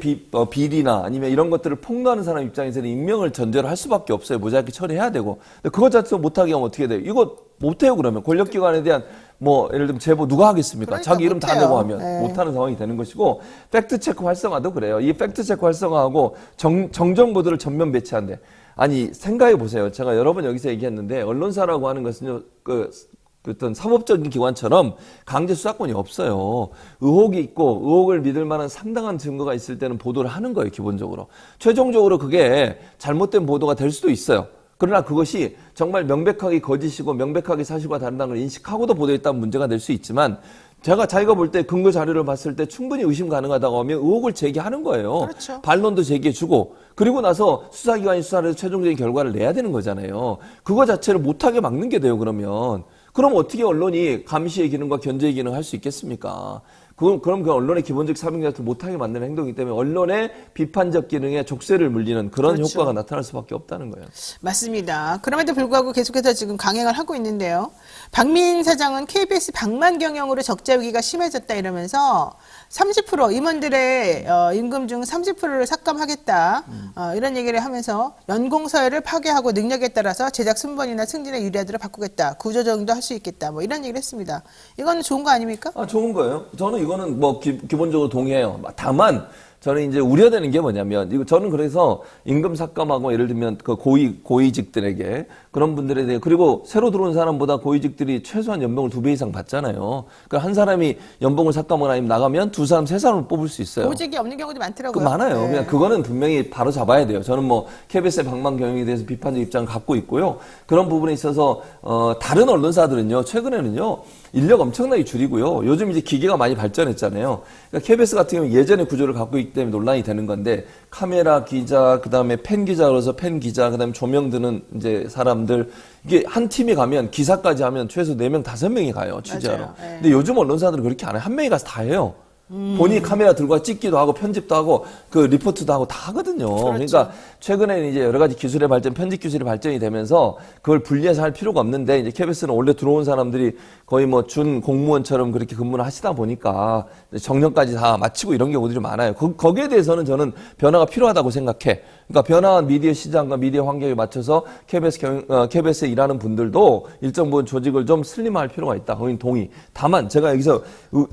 비리나 아니면 이런 것들을 폭로하는 사람 입장에서는 익명을 전제로 할 수밖에 없어요. 모자이크 처리해야 되고. 근데 그것 자체도 못하게 하면 어떻게 돼요? 이거 못해요 그러면. 권력기관에 대한 뭐 예를 들면 제보 누가 하겠습니까? 그러니까 자기 이름 다 못해요. 내고 하면 네. 못하는 상황이 되는 것이고 팩트체크 활성화도 그래요. 이 팩트체크 활성화하고 정정보도를 전면 배치한대. 아니 생각해 보세요. 제가 여러 번 여기서 얘기했는데 언론사라고 하는 것은요. 어떤 사법적인 기관처럼 강제 수사권이 없어요. 의혹이 있고 의혹을 믿을 만한 상당한 증거가 있을 때는 보도를 하는 거예요. 기본적으로. 최종적으로 그게 잘못된 보도가 될 수도 있어요. 그러나 그것이 정말 명백하게 거짓이고 명백하게 사실과 다르다는 걸 인식하고도 보도했다면 문제가 될 수 있지만 자기가 볼 때 근거 자료를 봤을 때 충분히 의심 가능하다고 하면 의혹을 제기하는 거예요. 그렇죠. 반론도 제기해주고 그리고 나서 수사기관이 수사를 해서 최종적인 결과를 내야 되는 거잖아요. 그거 자체를 못하게 막는 게 돼요. 그럼 어떻게 언론이 감시의 기능과 견제의 기능을 할 수 있겠습니까? 그럼 그 언론의 기본적 사명자를 못하게 만드는 행동이기 때문에 언론의 비판적 기능에 족쇄를 물리는 그런 그렇죠. 효과가 나타날 수밖에 없다는 거예요. 맞습니다. 그럼에도 불구하고 계속해서 지금 강행을 하고 있는데요. 박민 사장은 KBS 방만 경영으로 적자 위기가 심해졌다 이러면서 30% 임원들의 임금 중 30%를 삭감하겠다 이런 얘기를 하면서 연공서열을 파괴하고 능력에 따라서 제작 순번이나 승진의 유리아들을 바꾸겠다. 구조조정도 할 수 있겠다. 뭐 이런 얘기를 했습니다. 이건 좋은 거 아닙니까? 좋은 거예요. 저는 이거는 뭐 기본적으로 동의해요. 다만 저는 이제 우려되는 게 뭐냐면 저는 그래서 임금 삭감하고 예를 들면 그 고위직들에게 그런 분들에 대해 그리고 새로 들어온 사람보다 고위직들이 최소한 연봉을 2배 이상 받잖아요. 그러니까 한 사람이 연봉을 삭감하거나 아니면 나가면 2 사람, 3 사람을 뽑을 수 있어요. 보직이 없는 경우도 많더라고요. 많아요. 네. 그냥 그거는 분명히 바로 잡아야 돼요. 저는 뭐 KBS의 방만 경영에 대해서 비판적 입장을 갖고 있고요. 그런 부분에 있어서 다른 언론사들은요. 최근에는요. 인력 엄청나게 줄이고요. 요즘 이제 기계가 많이 발전했잖아요. 그러니까 KBS 같은 경우는 예전의 구조를 갖고 있기 때문에 논란이 되는 건데 카메라 기자, 그다음에 팬 기자로서 팬 기자, 그다음에 조명 드는 이제 사람들 이게 한 팀이 가면 기사까지 하면 최소 4명, 5명이 가요. 취재하러. 맞아요. 네. 근데 요즘 언론사들은 그렇게 안 해요. 한 명이 가서 다 해요. 본인이 카메라 들고 와 찍기도 하고 편집도 하고 그 리포트도 하고 다 하거든요. 그러니까 최근에는 이제 여러 가지 기술의 발전, 편집 기술이 발전이 되면서 그걸 분리해서 할 필요가 없는데 이제 KBS는 원래 들어온 사람들이 거의 뭐 준 공무원처럼 그렇게 근무를 하시다 보니까 정년까지 다 마치고 이런 경우들이 많아요. 거기에 대해서는 저는 변화가 필요하다고 생각해. 그러니까 변화한 미디어 시장과 미디어 환경에 맞춰서 KBS에 일하는 분들도 일정 부분 조직을 좀 슬림할 필요가 있다. 거긴 동의. 다만 제가 여기서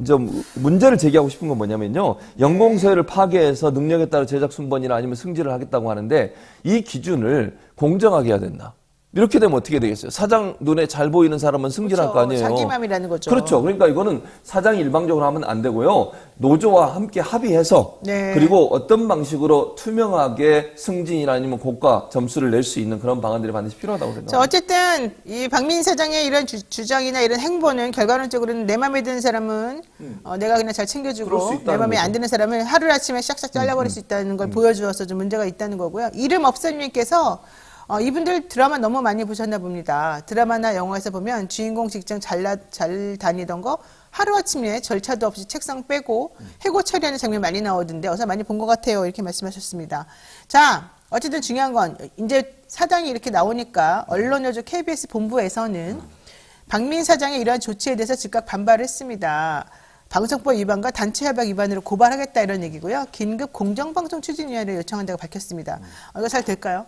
좀 문제를 제기하고 싶은 건 뭐냐면요. 연공서열을 파괴해서 능력에 따라 제작 순번이나 아니면 승진을 하겠다고 하는데 이 기준을 공정하게 해야 된다. 이렇게 되면 어떻게 되겠어요? 사장 눈에 잘 보이는 사람은 승진할 거 아니에요. 자기 맘이라는 거죠. 그렇죠. 그러니까 이거는 사장이 일방적으로 하면 안 되고요. 노조와 함께 합의해서 네. 그리고 어떤 방식으로 투명하게 승진이나 아니면 고가 점수를 낼 수 있는 그런 방안들이 반드시 필요하다고 자, 생각합니다. 어쨌든 이 박민 사장의 이런 주장이나 이런 행보는 결과론적으로는 내 맘에 드는 사람은 내가 그냥 잘 그럴 수 챙겨주고 있다는 내 맘에 거죠. 안 드는 사람은 하루아침에 싹싹 잘라버릴 수 있다는 걸 보여주어서 좀 문제가 있다는 거고요. 이름 업선님께서 이분들 드라마 너무 많이 보셨나 봅니다. 드라마나 영화에서 보면 주인공 직장 잘 다니던 거 하루아침에 절차도 없이 책상 빼고 해고 처리하는 장면 많이 나오던데 어서 많이 본 것 같아요. 이렇게 말씀하셨습니다. 자, 어쨌든 중요한 건 이제 사장이 이렇게 나오니까 언론노조 KBS 본부에서는 박민 사장의 이러한 조치에 대해서 즉각 반발을 했습니다. 방송법 위반과 단체 협약 위반으로 고발하겠다 이런 얘기고요. 긴급 공정방송 추진위원회를 요청한다고 밝혔습니다. 이거 잘 될까요?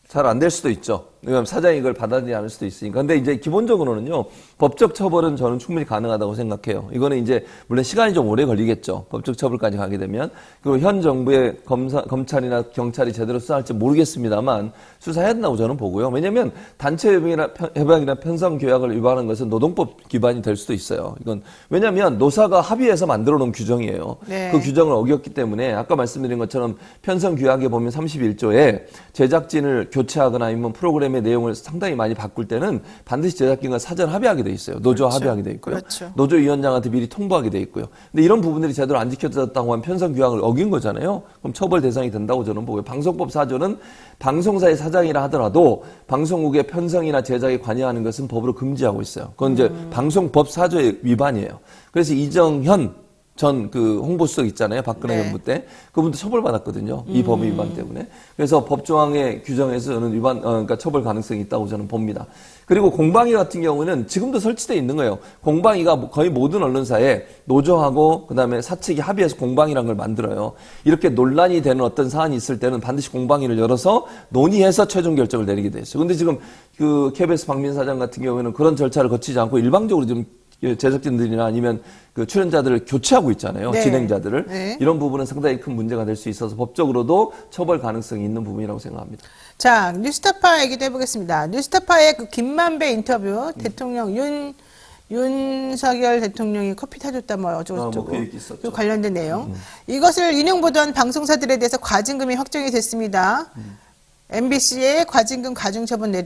잘 안 될 수도 있죠. 왜냐하면 사장이 이걸 받아들이지 않을 수도 있으니까. 근데 이제 기본적으로는요, 법적 처벌은 저는 충분히 가능하다고 생각해요. 이거는 이제, 물론 시간이 좀 오래 걸리겠죠. 법적 처벌까지 가게 되면. 그리고 현 정부의 검찰이나 경찰이 제대로 수사할지 모르겠습니다만, 수사해야 된다고 저는 보고요. 왜냐면, 단체 협약이나 편성 교약을 위반하는 것은 노동법 기반이 될 수도 있어요. 이건, 왜냐면, 노사가 합의해서 만들어 놓은 규정이에요. 네. 그 규정을 어겼기 때문에, 아까 말씀드린 것처럼 편성 규약에 보면 31조에 제작진을 교체하거나 아니면 프로그램의 내용을 상당히 많이 바꿀 때는 반드시 제작진과 사전 합의하게 돼 있어요. 노조와 그렇죠. 합의하게 돼 있고요. 그렇죠. 노조위원장한테 미리 통보하게 돼 있고요. 근데 이런 부분들이 제대로 안 지켜졌다고 하면 편성 규약을 어긴 거잖아요. 그럼 처벌 대상이 된다고 저는 보고요. 방송법 4조는 방송사의 사장이라 하더라도 방송국의 편성이나 제작에 관여하는 것은 법으로 금지하고 있어요. 그건 이제 방송법 4조의 위반이에요. 그래서 이정현 전 그 홍보수석 있잖아요. 박근혜 네. 정부 때. 그분도 처벌받았거든요. 이 법 위반 때문에. 그래서 법조항의 규정에서 저는 그러니까 처벌 가능성이 있다고 저는 봅니다. 그리고 공방위 같은 경우는 지금도 설치되어 있는 거예요. 공방위가 거의 모든 언론사에 노조하고 그다음에 사측이 합의해서 공방위라는 걸 만들어요. 이렇게 논란이 되는 어떤 사안이 있을 때는 반드시 공방위를 열어서 논의해서 최종 결정을 내리게 돼 있어요. 근데 지금 그 KBS 박민 사장 같은 경우에는 그런 절차를 거치지 않고 일방적으로 지금 제작진들이나 아니면 그 출연자들을 교체하고 있잖아요. 네. 진행자들을. 네. 이런 부분은 상당히 큰 문제가 될 수 있어서 법적으로도 처벌 가능성이 있는 부분이라고 생각합니다. 자, 뉴스타파 얘기도 해보겠습니다. 뉴스타파의 그 김만배 인터뷰 대통령 윤석열 대통령이 커피 타줬다 뭐 어쩌고저쩌고 그 얘기 있었죠. 그 관련된 내용. 이것을 인용보도한 방송사들에 대해서 과징금이 확정이 됐습니다. MBC의 과징금 가중 처분을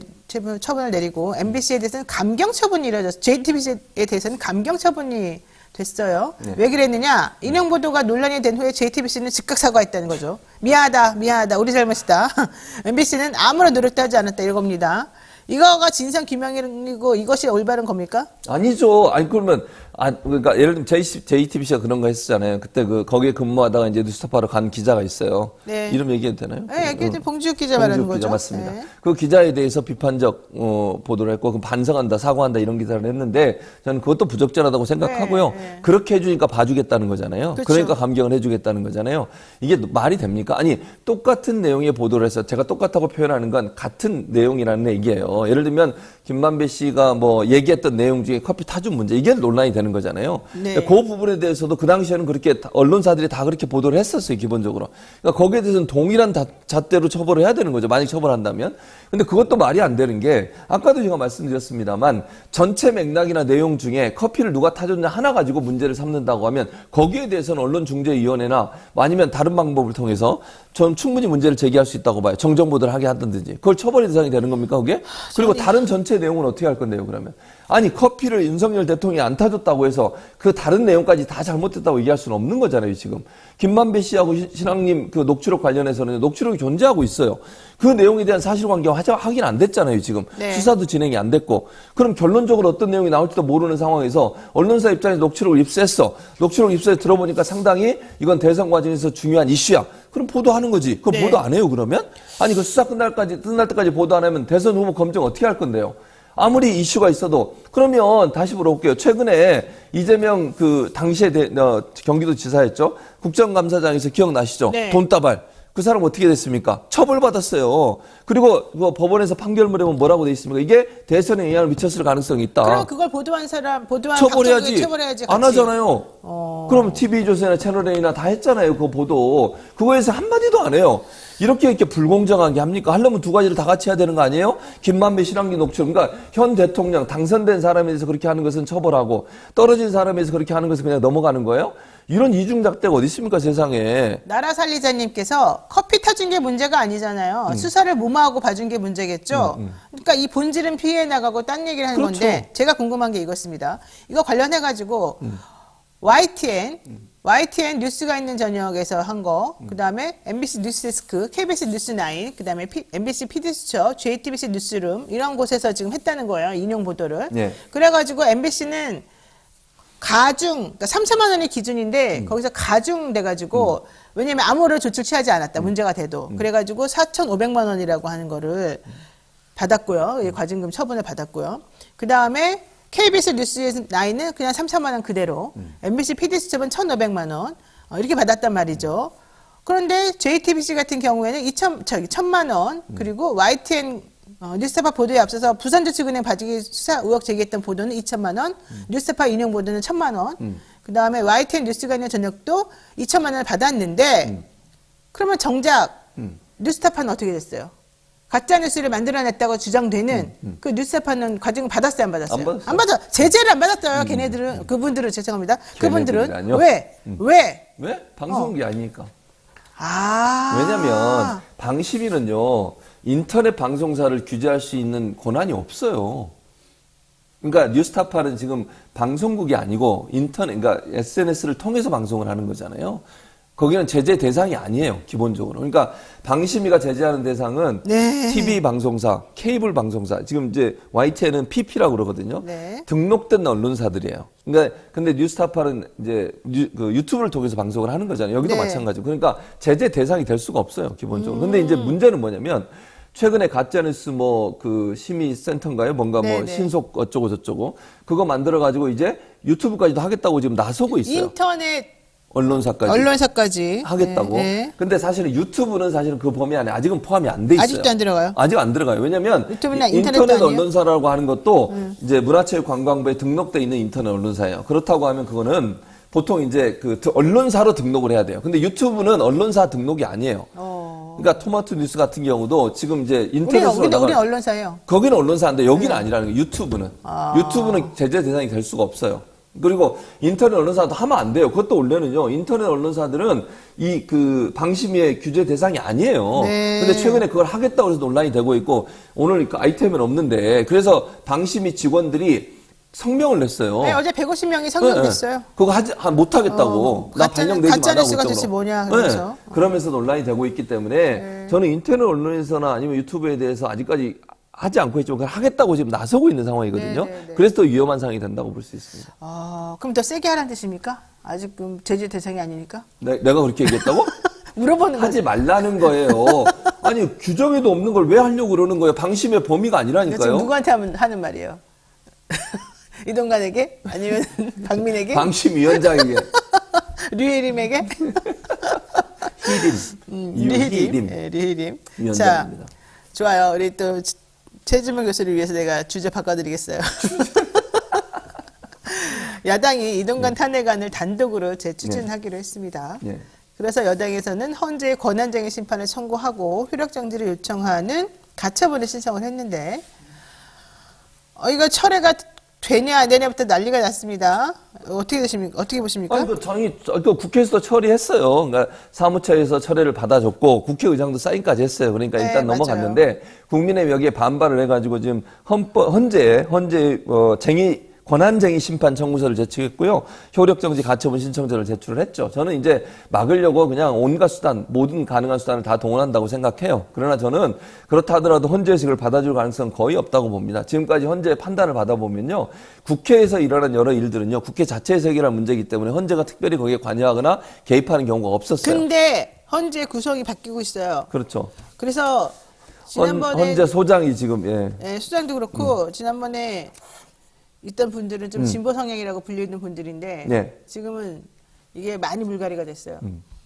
내리고 MBC에 대해서는 감경 처분이 이루어졌어요. JTBC에 대해서는 감경 처분이 됐어요. 네. 왜 그랬느냐? 인용 보도가 논란이 된 후에 JTBC는 즉각 사과했다는 거죠. 미안하다, 우리 잘못이다. MBC는 아무런 노력도 하지 않았다 이겁니다. 이거가 진상 규명이고 이것이 올바른 겁니까? 아니죠. 아니 그러면 그러니까 예를 들면 JTBC가 그런 거 했었잖아요. 그때 거기에 근무하다가 이제 뉴스타파로 간 기자가 있어요. 네. 이름 얘기해도 되나요? 네, 얘기해도 봉지욱 기자 말하는 봉지욱 기자 거죠. 맞습니다. 네. 그 기자에 대해서 비판적 보도를 했고 그 반성한다, 사과한다 이런 기사를 했는데 저는 그것도 부적절하다고 생각하고요. 네. 그렇게 해주니까 봐주겠다는 거잖아요. 그렇죠. 그러니까 감경을 해주겠다는 거잖아요. 이게 말이 됩니까? 아니 똑같은 내용의 보도를 해서 제가 똑같다고 표현하는 건 같은 내용이라는 얘기예요. 예를 들면 김만배 씨가 뭐 얘기했던 내용 중에 커피 타준 문제 이게 논란이 되는 거잖아요. 네. 그 부분에 대해서도 그 당시에는 그렇게 언론사들이 다 그렇게 보도를 했었어요. 기본적으로. 그러니까 거기에 대해서는 동일한 잣대로 처벌을 해야 되는 거죠. 만약 처벌한다면. 근데 그것도 말이 안 되는 게 아까도 제가 말씀드렸습니다만 전체 맥락이나 내용 중에 커피를 누가 타줬냐 하나 가지고 문제를 삼는다고 하면 거기에 대해서는 언론중재위원회나 아니면 다른 방법을 통해서 전 충분히 문제를 제기할 수 있다고 봐요. 정정보도를 하게 하든지. 그걸 처벌의 대상이 되는 겁니까 그게? 그리고 다른 전체 내용은 어떻게 할 건데요 그러면? 아니 커피를 윤석열 대통령이 안 타줬다고 해서 그 다른 내용까지 다 잘못됐다고 얘기할 수는 없는 거잖아요 지금. 김만배 씨하고 신앙님 그 녹취록 관련해서는 녹취록이 존재하고 있어요. 그 내용에 대한 사실관계가 확인 안 됐잖아요 지금. 네. 수사도 진행이 안 됐고. 그럼 결론적으로 어떤 내용이 나올지도 모르는 상황에서 언론사 입장에서 녹취록을 입수했어. 녹취록 입수해서 들어보니까 상당히 이건 대선 과정에서 중요한 이슈야. 그럼 보도하는 거지. 그럼 네. 보도 안 해요 그러면? 아니 그 수사 끝날 때까지 보도 안 하면 대선 후보 검증 어떻게 할 건데요? 아무리 이슈가 있어도 그러면 다시 물어볼게요. 최근에 이재명 그 당시에 경기도 지사였죠. 국정감사장에서 기억나시죠? 네. 돈다발. 그 사람 어떻게 됐습니까? 처벌받았어요. 그리고 그 법원에서 판결문에 뭐라고 돼 있습니까? 이게 대선에 영향을 미쳤을 가능성이 있다. 그럼 그걸 보도한 사람, 보도한 처벌해야지. 박정희가 처벌해야지. 안 같이. 하잖아요. 그럼 TV조선이나 채널A나 다 했잖아요. 그 보도. 그거에서 한마디도 안 해요. 이렇게 불공정하게 합니까? 하려면 두 가지를 다 같이 해야 되는 거 아니에요? 김만배 실황기 녹취. 그러니까 현 대통령 당선된 사람에 대해서 그렇게 하는 것은 처벌하고 떨어진 사람에 대해서 그렇게 하는 것은 그냥 넘어가는 거예요? 이런 이중잣대가 어디 있습니까, 세상에. 나라 살리자님께서 커피 타준 게 문제가 아니잖아요. 수사를 무마하고 봐준 게 문제겠죠. 그러니까 이 본질은 피해 나가고 딴 얘기를 하는 그렇죠. 건데 제가 궁금한 게 이것입니다. 이거 관련해가지고 YTN 뉴스가 있는 저녁에서 한 거, 그 다음에 MBC 뉴스데스크, KBS 뉴스9, 그 다음에 MBC PD수첩, JTBC 뉴스룸 이런 곳에서 지금 했다는 거예요. 인용 보도를. 네. 그래가지고 MBC는 가중, 그러니까 3천만 원이 기준인데 거기서 가중돼가지고 왜냐면 아무런 조치를 취하지 않았다. 문제가 돼도. 그래가지고 4,500만 원이라고 하는 거를 받았고요. 이 과징금 처분을 받았고요. 그 다음에 KBS 뉴스9은 그냥 3천만 원 그대로, MBC PD수첩은 1,500만 원 이렇게 받았단 말이죠. 그런데 JTBC 같은 경우에는 1,000만 원, 그리고 YTN 뉴스타파 보도에 앞서서 부산저축은행 봐주기 수사 의혹 제기했던 보도는 2천만 원, 뉴스타파 인용 보도는 1,000만 원, 그 다음에 YTN 뉴스가 있는 저녁도 2천만 원을 받았는데, 그러면 정작 뉴스타파는 어떻게 됐어요? 가짜 뉴스를 만들어냈다고 주장되는 그 뉴스타파는 과징금 받았어요, 안 받았어요? 안 받았어요. 안 받아. 제재를 안 받았어요. 걔네들은, 그분들은 죄송합니다. 그분들은 걔네들이라뇨? 왜? 왜? 방송국이 아니니까. 아. 왜냐면 방심위는요 인터넷 방송사를 규제할 수 있는 권한이 없어요. 그러니까 뉴스타파는 지금 방송국이 아니고 그러니까 SNS를 통해서 방송을 하는 거잖아요. 거기는 제재 대상이 아니에요, 기본적으로. 그러니까 방심위가 제재하는 대상은 네. TV 방송사, 케이블 방송사, 지금 이제 YTN은 PP라고 그러거든요. 네. 등록된 언론사들이에요. 그러니까 근데 뉴스타파는 이제 그 유튜브를 통해서 방송을 하는 거잖아요. 여기도 네. 마찬가지고. 그러니까 제재 대상이 될 수가 없어요, 기본적으로. 근데 이제 문제는 뭐냐면 최근에 가짜뉴스 그 심의센터인가요? 뭔가 네네. 신속 어쩌고 저쩌고 그거 만들어 가지고 이제 유튜브까지도 하겠다고 지금 나서고 있어요. 인터넷 언론사까지 하겠다고. 네. 근데 사실은 유튜브는 사실은 그 범위 안에 아직은 포함이 안 돼 있어요. 아직도 안 들어가요? 아직 안 들어가요. 왜냐면 유튜브나 인터넷 인터넷도 아니에요? 언론사라고 하는 것도 이제 문화체육관광부에 등록돼 있는 인터넷 언론사예요. 그렇다고 하면 그거는 보통 이제 그 언론사로 등록을 해야 돼요. 근데 유튜브는 언론사 등록이 아니에요. 그러니까 토마토 뉴스 같은 경우도 지금 이제 인터넷으로 우리 언론사예요. 거기는 언론사인데 여기는 아니라는 거예요. 유튜브는. 유튜브는 제재 대상이 될 수가 없어요. 그리고 인터넷 언론사도 하면 안 돼요. 그것도 원래는요. 인터넷 언론사들은 이 그 방심위의 규제 대상이 아니에요. 네. 근데 최근에 그걸 하겠다고 해서 논란이 되고 있고 오늘 그 아이템은 없는데 그래서 방심위 직원들이 성명을 냈어요. 네, 어제 150명이 성명냈어요. 네. 그거 못 하겠다고. 나 발령내지 말라고. 가짜뉴스가 도대체 뭐냐 그러면서. 네. 그러면서 논란이 되고 있기 때문에 저는 인터넷 언론에서나 아니면 유튜브에 대해서 아직까지 하지 않고 있지만 그걸 하겠다고 지금 나서고 있는 상황이거든요. 네. 그래서 더 위험한 상황이 된다고 볼 수 있습니다. 그럼 더 세게 하라는 뜻입니까? 아직 제재 대상이 아니니까? 내가 그렇게 얘기했다고? 물어보는 하지 거지. 말라는 거예요. 아니 규정에도 없는 걸 왜 하려고 그러는 거예요? 방심의 범위가 아니라니까요. 지금 누구한테 하는 말이에요? 이동관에게? 아니면 박민에게? 방심위원장에게. 류혜림에게? 유희림. 네, 류혜림. 위원장입니다. 자, 좋아요. 우리 또 최지문 교수를 위해서 내가 주제 바꿔드리겠어요. 야당이 이동관 탄핵안을 단독으로 재추진하기로 했습니다. 네. 그래서 여당에서는 헌재의 권한쟁의 심판을 청구하고 효력정지를 요청하는 가처분을 신청을 했는데 이거 철회가 되냐 내년부터 난리가 났습니다. 어떻게 보십니까? 아니, 그 국회에서도 처리했어요. 그러니까 사무처에서 철회를 받아줬고 국회의장도 사인까지 했어요. 그러니까 네, 일단 넘어갔는데 국민의힘 여기에 반발을 해가지고 지금 헌재 권한쟁의 심판 청구서를 제출했고요. 효력정지 가처분 신청서를 제출을 했죠. 저는 이제 막으려고 그냥 온갖 수단, 모든 가능한 수단을 다 동원한다고 생각해요. 그러나 저는 그렇다 하더라도 헌재에서 이걸 받아줄 가능성은 거의 없다고 봅니다. 지금까지 헌재의 판단을 받아보면요. 국회에서 일어난 여러 일들은요. 국회 자체에서 해결할 문제이기 때문에 헌재가 특별히 거기에 관여하거나 개입하는 경우가 없었어요. 근데 헌재 구성이 바뀌고 있어요. 그렇죠. 그래서 지난번에 헌재 소장이 지금 예. 예, 수장도 그렇고 지난번에 있던 분들은 좀 진보 성향이라고 불리는 분들인데 네. 지금은 이게 많이 물갈이가 됐어요.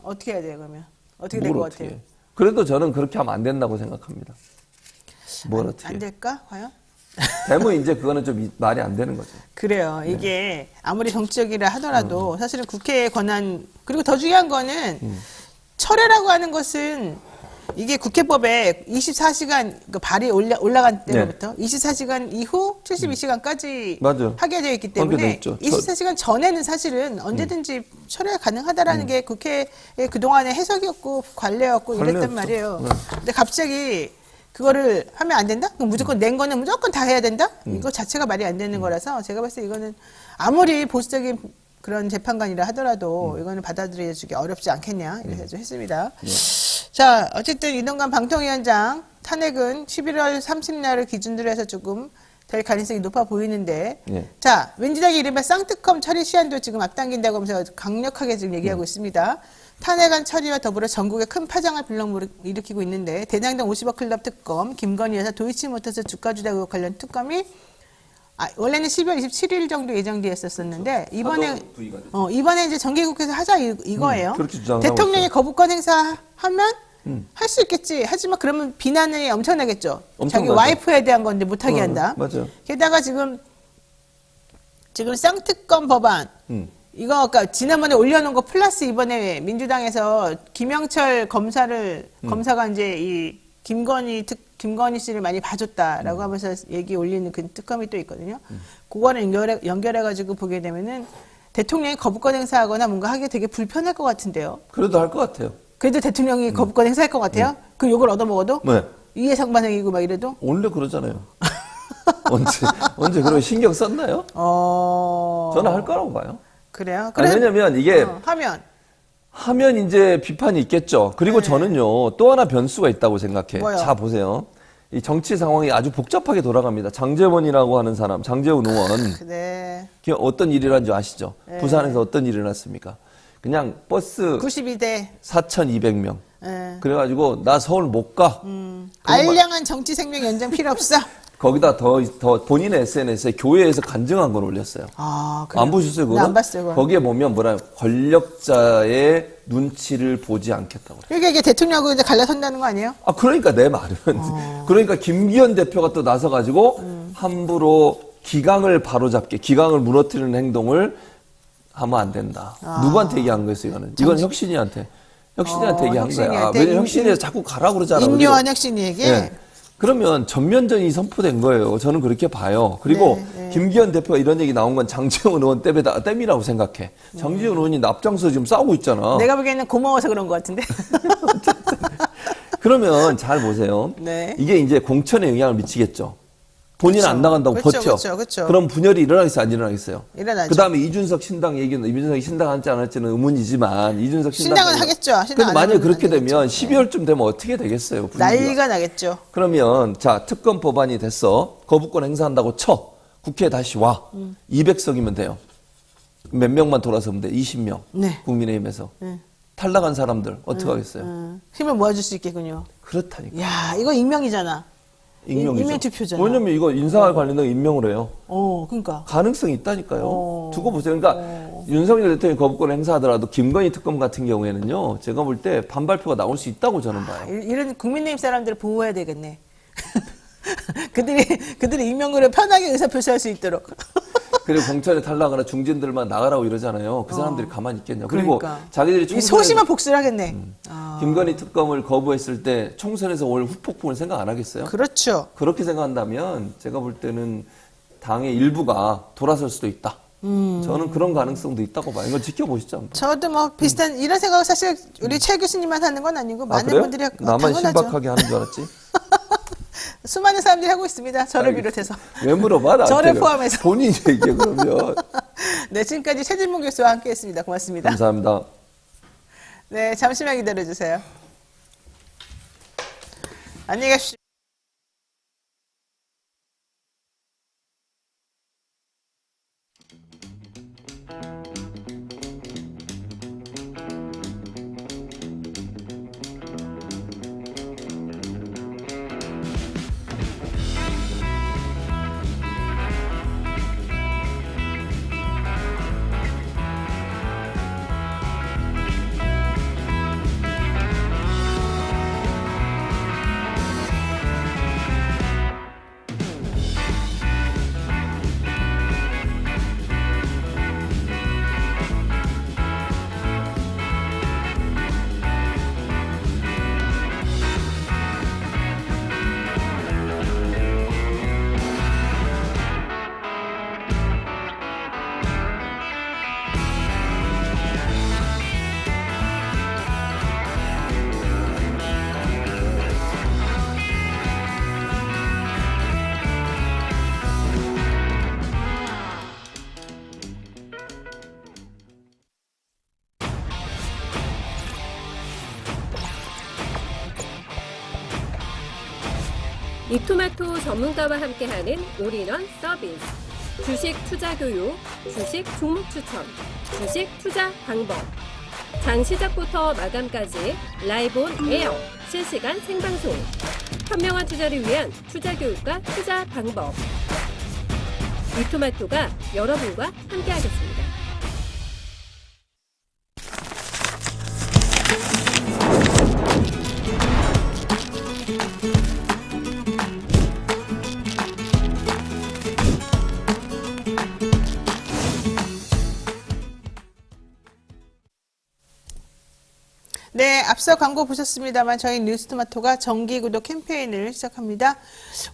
어떻게 해야 돼요 그러면? 어떻게 될 뭘 것 어떻게 같아요? 해. 그래도 저는 그렇게 하면 안 된다고 생각합니다. 뭘 어떻게 안 해. 될까 과연? 되면 이제 그거는 좀 말이 안 되는 거죠. 그래요. 이게 아무리 정치적이라 하더라도 사실은 국회의 권한 그리고 더 중요한 거는 철회라고 하는 것은 이게 국회법에 24시간 그 발의 올라간 때부터 24시간 이후 72시간까지 맞아요. 하게 되어 있기 하게 돼 때문에 있죠. 24시간 전에는 사실은 언제든지 철회가 가능하다라는 게 국회의 그동안의 해석이었고 관례였고 이랬단 관례였죠. 말이에요. 근데 갑자기 그거를 하면 안 된다? 그럼 무조건 낸 거는 무조건 다 해야 된다? 이거 자체가 말이 안 되는 거라서 제가 봤을 때 이거는 아무리 보수적인 그런 재판관이라 하더라도 이거는 받아들여주기 어렵지 않겠냐 이래서 좀 했습니다. 자, 어쨌든 이동관 방통위원장 탄핵은 11월 30날을 기준으로 해서 조금 될 가능성이 높아 보이는데 예. 자, 민주당이 이른바 쌍특검 처리 시한도 지금 앞당긴다고 하면서 강력하게 지금 얘기하고 있습니다. 탄핵안 처리와 더불어 전국에 큰 파장을 불러일으키고 있는데 대장동 50억 클럽 특검, 김건희 여사 도이치모터스 주가 조작 의혹 관련 특검이 원래는 12월 27일 정도 예정돼 있었었는데 이번에 이번에 이제 정기국회에서 하자 이거예요. 그렇게 주장을 대통령이 하고 거부권 행사하면 할 수 있겠지. 하지만 그러면 비난이 엄청나겠죠. 자기 엄청나죠. 와이프에 대한 건데 못하게 한다. 맞아요. 게다가 지금 쌍특검 법안 이거 아까 지난번에 올려놓은 거 플러스 이번에 민주당에서 김영철 검사가 이제 이 김건희 씨를 많이 봐줬다라고 하면서 얘기 올리는 그 특검이 또 있거든요. 그거를 연결해가지고 보게 되면은 대통령이 거부권 행사하거나 뭔가 하기 되게 불편할 것 같은데요. 그래도 할 것 같아요. 그래도 대통령이 거부권 행사할 것 같아요. 그 욕을 얻어먹어도 네. 이해상 반응이고 막 이래도. 원래 그러잖아요. 언제 그런 신경 썼나요? 저는 할 거라고 봐요. 그래요. 아니, 왜냐면 이게 하면 이제 비판이 있겠죠. 그리고 저는요, 또 하나 변수가 있다고 생각해. 뭐요? 자, 보세요. 이 정치 상황이 아주 복잡하게 돌아갑니다. 장제원이라고 하는 사람, 장제원 의원. 네. 어떤 일이 일어난 줄 아시죠? 부산에서 어떤 일이 일어났습니까? 그냥 버스 92대. 4,200명. 네. 그래가지고 나 서울 못 가. 알량한 정치 생명 연장 필요 없어. 거기다 더 본인의 SNS에 교회에서 간증한 걸 올렸어요. 그래요? 안 보셨어요, 그거? 안 봤어요, 그거. 거기에 보면 권력자의 눈치를 보지 않겠다고. 그러니까 이게 대통령하고 이제 갈라선다는 거 아니에요? 그러니까 내 말은. 그러니까 김기현 대표가 또 나서가지고 함부로 기강을 바로잡게, 기강을 무너뜨리는 행동을 하면 안 된다. 누구한테 얘기한 거였어요, 이거는? 이건 혁신이한테 얘기한 거야. 혁신이한테? 왜냐면 혁신이에서 자꾸 가라고 그러잖아. 인류한 혁신이에게? 네. 그러면 전면전이 선포된 거예요. 저는 그렇게 봐요. 그리고 김기현 대표가 이런 얘기 나온 건 장제원 의원 땜이라고 생각해. 장제원 의원이 앞장서 지금 싸우고 있잖아. 내가 보기에는 고마워서 그런 것 같은데. 그러면 잘 보세요. 네. 이게 이제 공천에 영향을 미치겠죠. 본인은 안 나간다고 버텨. 그렇죠. 그럼 분열이 일어나겠어요, 안 일어나겠어요? 일어나죠. 그 다음에 이준석 신당 얘기는, 이준석이 신당할지 안 할지는 의문이지만, 이준석 신당은 하겠죠. 신당 근데 안 만약에 하면 그렇게 안 되겠죠. 되면 12월쯤 되면 어떻게 되겠어요? 분위기가. 난리가 나겠죠. 그러면, 자, 특검 법안이 됐어. 거부권 행사한다고 쳐. 국회에 다시 와. 200석이면 돼요. 몇 명만 돌아서면 돼. 20명. 네. 국민의힘에서. 탈락한 사람들, 어떻게 하겠어요? 힘을 모아줄 수 있겠군요. 그렇다니까. 야, 이거 익명이잖아. 익명이죠. 임명 투표잖아. 왜냐면 이거 인사와 관련된 임명을 해요. 그러니까. 가능성이 있다니까요. 두고 보세요. 그러니까 윤석열 대통령이 거부권 행사하더라도 김건희 특검 같은 경우에는요. 제가 볼 때 반발표가 나올 수 있다고 저는 봐요. 이런 국민의힘 사람들을 보호해야 되겠네. 그들이 익명으로 편하게 의사표시할 수 있도록. 그리고 공천에 탈락하거나 중진들만 나가라고 이러잖아요. 그 사람들이 가만히 있겠냐. 그리고 그러니까. 자기들이 이 소심한 복수를 하겠네. 김건희 특검을 거부했을 때 총선에서 올 후폭풍을 생각 안 하겠어요? 그렇죠. 그렇게 생각한다면 제가 볼 때는 당의 일부가 돌아설 수도 있다. 저는 그런 가능성도 있다고 봐요. 이거 지켜보시죠. 한번. 저도 뭐 비슷한 이런 생각을 사실 우리 최 교수님만 하는 건 아니고 많은 그래요? 분들이 나만 당연하죠. 신박하게 하는 줄 알았지? 수많은 사람들이 하고 있습니다. 저를 비롯해서. 왜 물어봐? 나한테 저를 그럼. 포함해서. 본인이 얘기해 그러면. 네, 지금까지 최진봉 교수와 함께했습니다. 고맙습니다. 감사합니다. 네, 잠시만 기다려주세요. 안녕히 가십시오. 이토마토 전문가와 함께하는 올인원 서비스, 주식 투자 교육, 주식 종목 추천, 주식 투자 방법, 장 시작부터 마감까지 라이브 온 에어 실시간 생방송, 현명한 투자를 위한 투자 교육과 투자 방법. 이토마토가 여러분과 함께하겠습니다. 네, 앞서 광고 보셨습니다만 저희 뉴스토마토가 정기구독 캠페인을 시작합니다.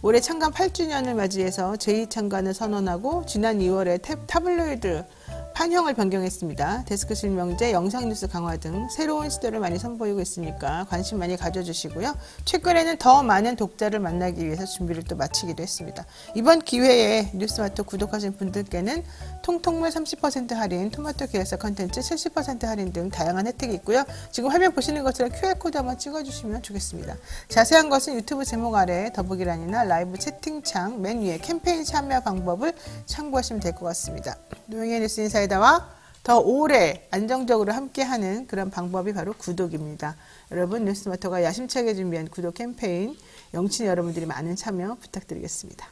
올해 창간 8주년을 맞이해서 제2창간을 선언하고 지난 2월에 타블로이드 판형을 변경했습니다. 데스크 실명제, 영상뉴스 강화 등 새로운 시도를 많이 선보이고 있으니까 관심 많이 가져주시고요. 최근에는 더 많은 독자를 만나기 위해서 준비를 또 마치기도 했습니다. 이번 기회에 뉴스토마토 구독하신 분들께는 통통물 30% 할인, 토마토 계열사 컨텐츠 70% 할인 등 다양한 혜택이 있고요. 지금 화면 보시는 것처럼 QR코드 한번 찍어주시면 좋겠습니다. 자세한 것은 유튜브 제목 아래 더보기란이나 라이브 채팅창 맨 위에 캠페인 참여 방법을 참고하시면 될 것 같습니다. 노영의 뉴스 인사이다와 더 오래 안정적으로 함께하는 그런 방법이 바로 구독입니다. 여러분 뉴스토마토가 야심차게 준비한 구독 캠페인 영친 여러분들이 많은 참여 부탁드리겠습니다.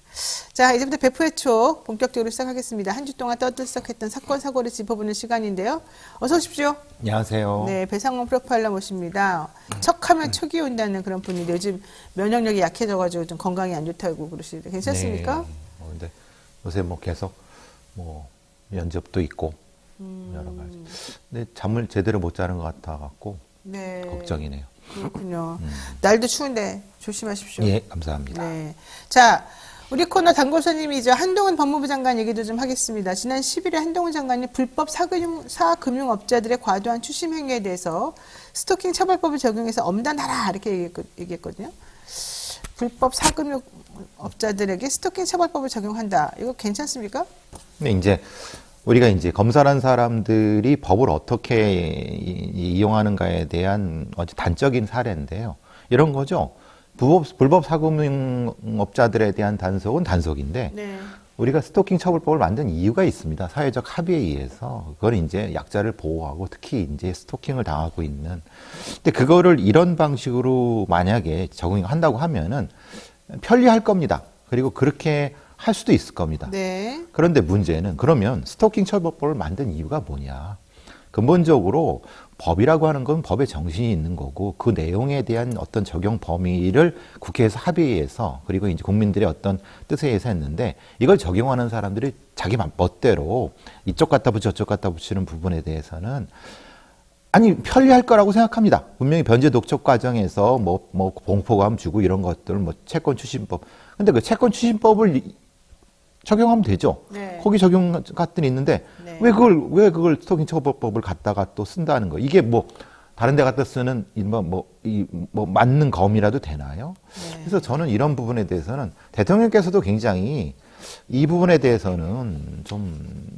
자, 이제부터 배포의 촉 본격적으로 시작하겠습니다. 한 주 동안 떠들썩했던 사건 사고를 짚어보는 시간인데요. 어서 오십시오. 안녕하세요. 네, 배상원 프로파일러 모십니다. 척하면 촉이 온다는 그런 분인데 요즘 면역력이 약해져가지고 좀 건강이 안 좋다고 그러시는데 괜찮습니까? 네. 근데 요새 뭐 계속 뭐 면접도 있고 여러 가지. 근데 잠을 제대로 못 자는 것 같아 갖고 네. 걱정이네요. 그렇군요. 날도 추운데 조심하십시오. 예, 감사합니다. 네. 자, 우리 코너 단골손님이죠. 한동훈 법무부 장관 얘기도 좀 하겠습니다. 지난 10일에 한동훈 장관이 불법 사금융업자들의 과도한 추심 행위에 대해서 스토킹 처벌법을 적용해서 엄단하라 이렇게 얘기했거든요. 불법 사금융업자들에게 스토킹 처벌법을 적용한다. 이거 괜찮습니까? 근데 이제 우리가 이제 검사란 사람들이 법을 어떻게 이용하는가에 대한 아주 단적인 사례인데요. 이런 거죠. 불법 사금융업자들에 대한 단속은 단속인데 네. 우리가 스토킹 처벌법을 만든 이유가 있습니다. 사회적 합의에 의해서. 그건 이제 약자를 보호하고 특히 이제 스토킹을 당하고 있는. 근데 그거를 이런 방식으로 만약에 적용한다고 하면은 편리할 겁니다. 그리고 그렇게 할 수도 있을 겁니다. 네. 그런데 문제는 그러면 스토킹 처벌법을 만든 이유가 뭐냐. 근본적으로 법이라고 하는 건 법의 정신이 있는 거고 그 내용에 대한 어떤 적용 범위를 국회에서 합의해서 그리고 이제 국민들의 어떤 뜻에 의해서 했는데 이걸 적용하는 사람들이 자기 멋대로 이쪽 갖다 붙여 저쪽 갖다 붙이는 부분에 대해서는 아니 편리할 거라고 생각합니다. 분명히 변제 독촉 과정에서 뭐 공포감 주고 이런 것들 뭐 채권 추심법. 근데 그 채권 추심법을 적용하면 되죠. 네. 거기 적용 같은 있는데 네. 왜 그걸 스토킹 처벌법을 갖다가 또 쓴다는 거. 이게 뭐 다른 데 갖다 쓰는 뭐 맞는 검이라도 되나요? 네. 그래서 저는 이런 부분에 대해서는 대통령께서도 굉장히 이 부분에 대해서는 좀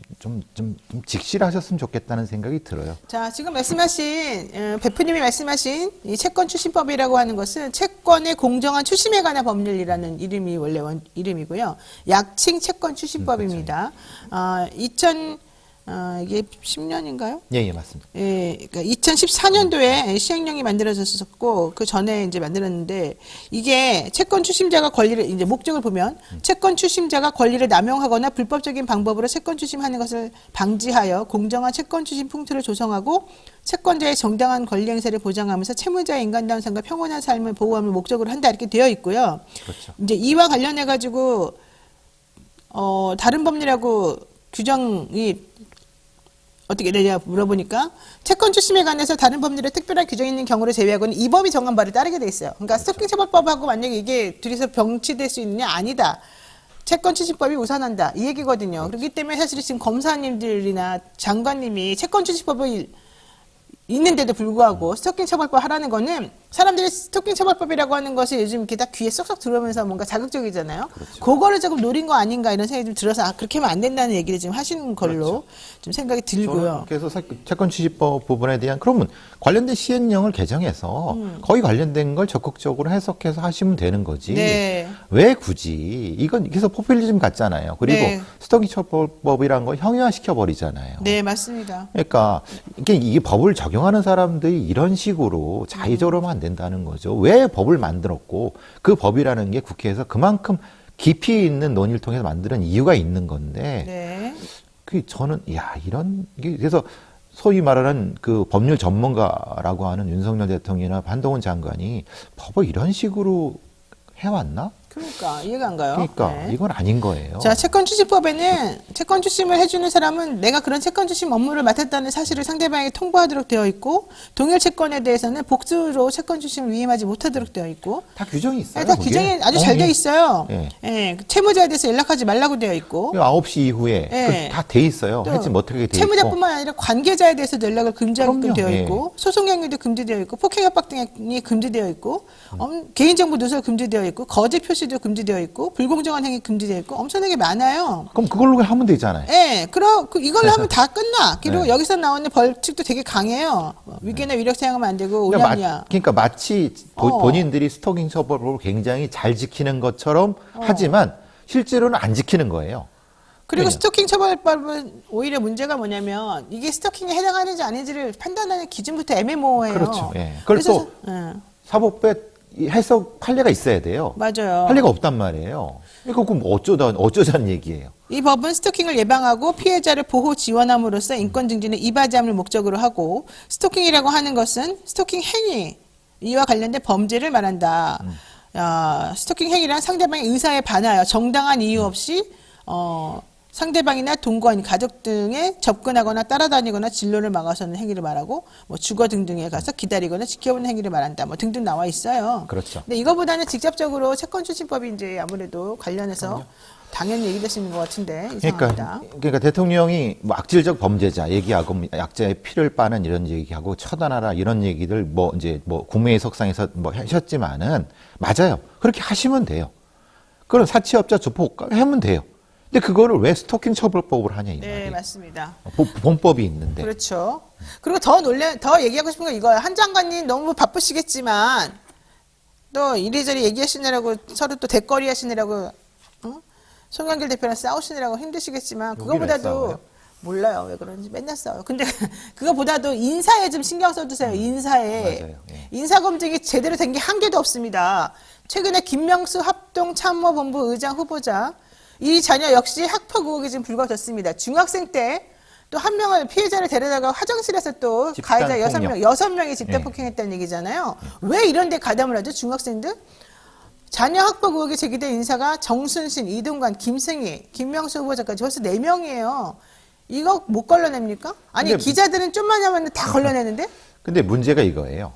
직실하셨으면 좋겠다는 생각이 들어요. 자, 지금 말씀하신 배프님이 말씀하신 이 채권 추심법이라고 하는 것은 채권의 공정한 추심에 관한 법률이라는 이름이 원래 이름이고요. 약칭 채권 추심법입니다. 이게 10년인가요? 예, 맞습니다. 예, 그러니까 2014년도에 시행령이 만들어졌었고 그 전에 이제 만들었는데 이게 채권 추심자가 권리를 이제 목적을 보면 채권 추심자가 권리를 남용하거나 불법적인 방법으로 채권 추심하는 것을 방지하여 공정한 채권 추심 풍토를 조성하고 채권자의 정당한 권리 행사를 보장하면서 채무자의 인간다운 삶과 평온한 삶을 보호함을 목적으로 한다 이렇게 되어 있고요. 그렇죠. 이제 이와 관련해 가지고 다른 법률하고 규정이 어떻게 되냐 물어보니까 채권 추심에 관해서 다른 법률에 특별한 규정이 있는 경우를 제외하고는 이 법이 정한 바를 따르게 돼 있어요. 그러니까 스토킹 처벌법하고 만약에 이게 둘이서 병치될 수 있느냐 아니다. 채권 추심법이 우선한다 이 얘기거든요. 그렇기 때문에 사실 지금 검사님들이나 장관님이 채권 추심법이 있는데도 불구하고 스토킹 처벌법 하라는 거는 사람들이 스토킹 처벌법이라고 하는 것이 요즘 이렇게 딱 귀에 쏙쏙 들어오면서 뭔가 자극적이잖아요. 그거를 조금 노린 거 아닌가 이런 생각이 좀 들어서 그렇게 하면 안 된다는 얘기를 지금 하시는 걸로 좀 생각이 들고요. 그래서 채권 취지법 부분에 대한 그러면 관련된 시행령을 개정해서 거의 관련된 걸 적극적으로 해석해서 하시면 되는 거지. 네. 왜 굳이 이건 그래서 포퓰리즘 같잖아요. 그리고 네. 스토킹 처벌법이라는 걸 형용화시켜 버리잖아요. 네, 맞습니다. 그러니까 이게 법을 적용하는 사람들이 이런 식으로 자의적으로 하면 안 된다는 거죠. 왜 법을 만들었고 그 법이라는 게 국회에서 그만큼 깊이 있는 논의를 통해서 만드는 이유가 있는 건데 네. 그 저는 이런 게 그래서 소위 말하는 그 법률 전문가라고 하는 윤석열 대통령이나 한동훈 장관이 법을 이런 식으로 해왔나? 그러니까 이해가 안 가요. 그러니까 네. 이건 아닌 거예요. 자, 채권 추심법에는 채권 추심을 해주는 사람은 내가 그런 채권 추심 업무를 맡았다는 사실을 상대방에게 통보하도록 되어 있고 동일 채권에 대해서는 복수로 채권 추심을 위임하지 못하도록 되어 있고 다 규정이 있어요. 다 그게. 규정이 아주 잘 되어 있어요. 예. 예, 채무자에 대해서 연락하지 말라고 되어 있고 9시 이후에 예. 다 돼 있어요. 또 하지 못하게 돼 있고. 채무자뿐만 아니라 관계자에 대해서도 연락을 금지하게끔 그럼요. 되어 예. 있고 소송 행위도 금지되어 있고 폭행 협박 등이 금지되어 있고 개인정보 누설 금지되어 있고 거짓 표시도 금지되어 있고 불공정한 행위 금지되어 있고 엄청나게 많아요. 그럼 그걸로 하면 되잖아요. 예, 그럼 이걸로 하면 다 끝나. 그리고 네. 여기서 나오는 벌칙도 되게 강해요. 위계나 위력 사용하면 안 되고 5년이야. 그러니까 마치 본인들이 스토킹 처벌을 굉장히 잘 지키는 것처럼 하지만 실제로는 안 지키는 거예요. 그리고 그래요. 스토킹 처벌법은 오히려 문제가 뭐냐면 이게 스토킹에 해당하는지 아닌지를 판단하는 기준부터 애매모호해요. 그렇죠. 예. 그걸 또 예, 사법부에 해석 판례가 있어야 돼요. 맞아요. 판례가 없단 말이에요. 그러니까 그럼 어쩌자는 얘기예요. 이 법은 스토킹을 예방하고 피해자를 보호 지원함으로써 인권 증진을 이바지함을 목적으로 하고 스토킹이라고 하는 것은 스토킹 행위 이와 관련된 범죄를 말한다. 스토킹 행위란 상대방의 의사에 반하여 정당한 이유 없이 상대방이나 동거인, 가족 등에 접근하거나 따라다니거나 진로를 막아서는 행위를 말하고 뭐 주거 등등에 가서 기다리거나 지켜보는 행위를 말한다. 뭐 등등 나와 있어요. 그렇죠. 근데 이거보다는 직접적으로 채권 추진법이 이제 아무래도 관련해서 당연히 얘기되시는 것 같은데 이상합니다. 그러니까 대통령이 뭐 악질적 범죄자 얘기하고 약자의 피를 빠는 이런 얘기하고 처단하라 이런 얘기들 뭐 국무회의 석상에서 뭐 하셨지만은 맞아요. 그렇게 하시면 돼요. 그런 사치업자 조폭 하면 돼요. 근데 그거를 왜 스토킹 처벌법을 하냐 이 네, 말이에요. 맞습니다. 본법이 있는데. 그렇죠. 그리고 더 얘기하고 싶은 건 이거예요. 한 장관님 너무 바쁘시겠지만 또 이리저리 얘기하시느라고 서로 또 대거리 하시느라고 송영길 대표랑 싸우시느라고 힘드시겠지만 왜 그거보다도 싸워요? 몰라요. 왜 그런지 맨날 싸워요. 근데 그거보다도 인사에 좀 신경 써주세요. 인사에. 맞아요. 예. 인사검증이 제대로 된 게 한 개도 없습니다. 최근에 김명수 합동참모본부 의장 후보자 이 자녀 역시 학폭 의혹이 지금 불거졌습니다. 중학생 때 또 한 명을 피해자를 데려다가 화장실에서 또 집단 가해자 폭력. 6명이 집단 예. 폭행했다는 얘기잖아요. 왜 이런 데 가담을 하죠? 중학생들? 자녀 학폭 의혹이 제기된 인사가 정순신, 이동관, 김승희, 김명수 후보자까지 벌써 4명이에요. 이거 못 걸러냅니까? 아니 근데 기자들은 좀만 하면 다 걸러내는데? 근데 문제가 이거예요.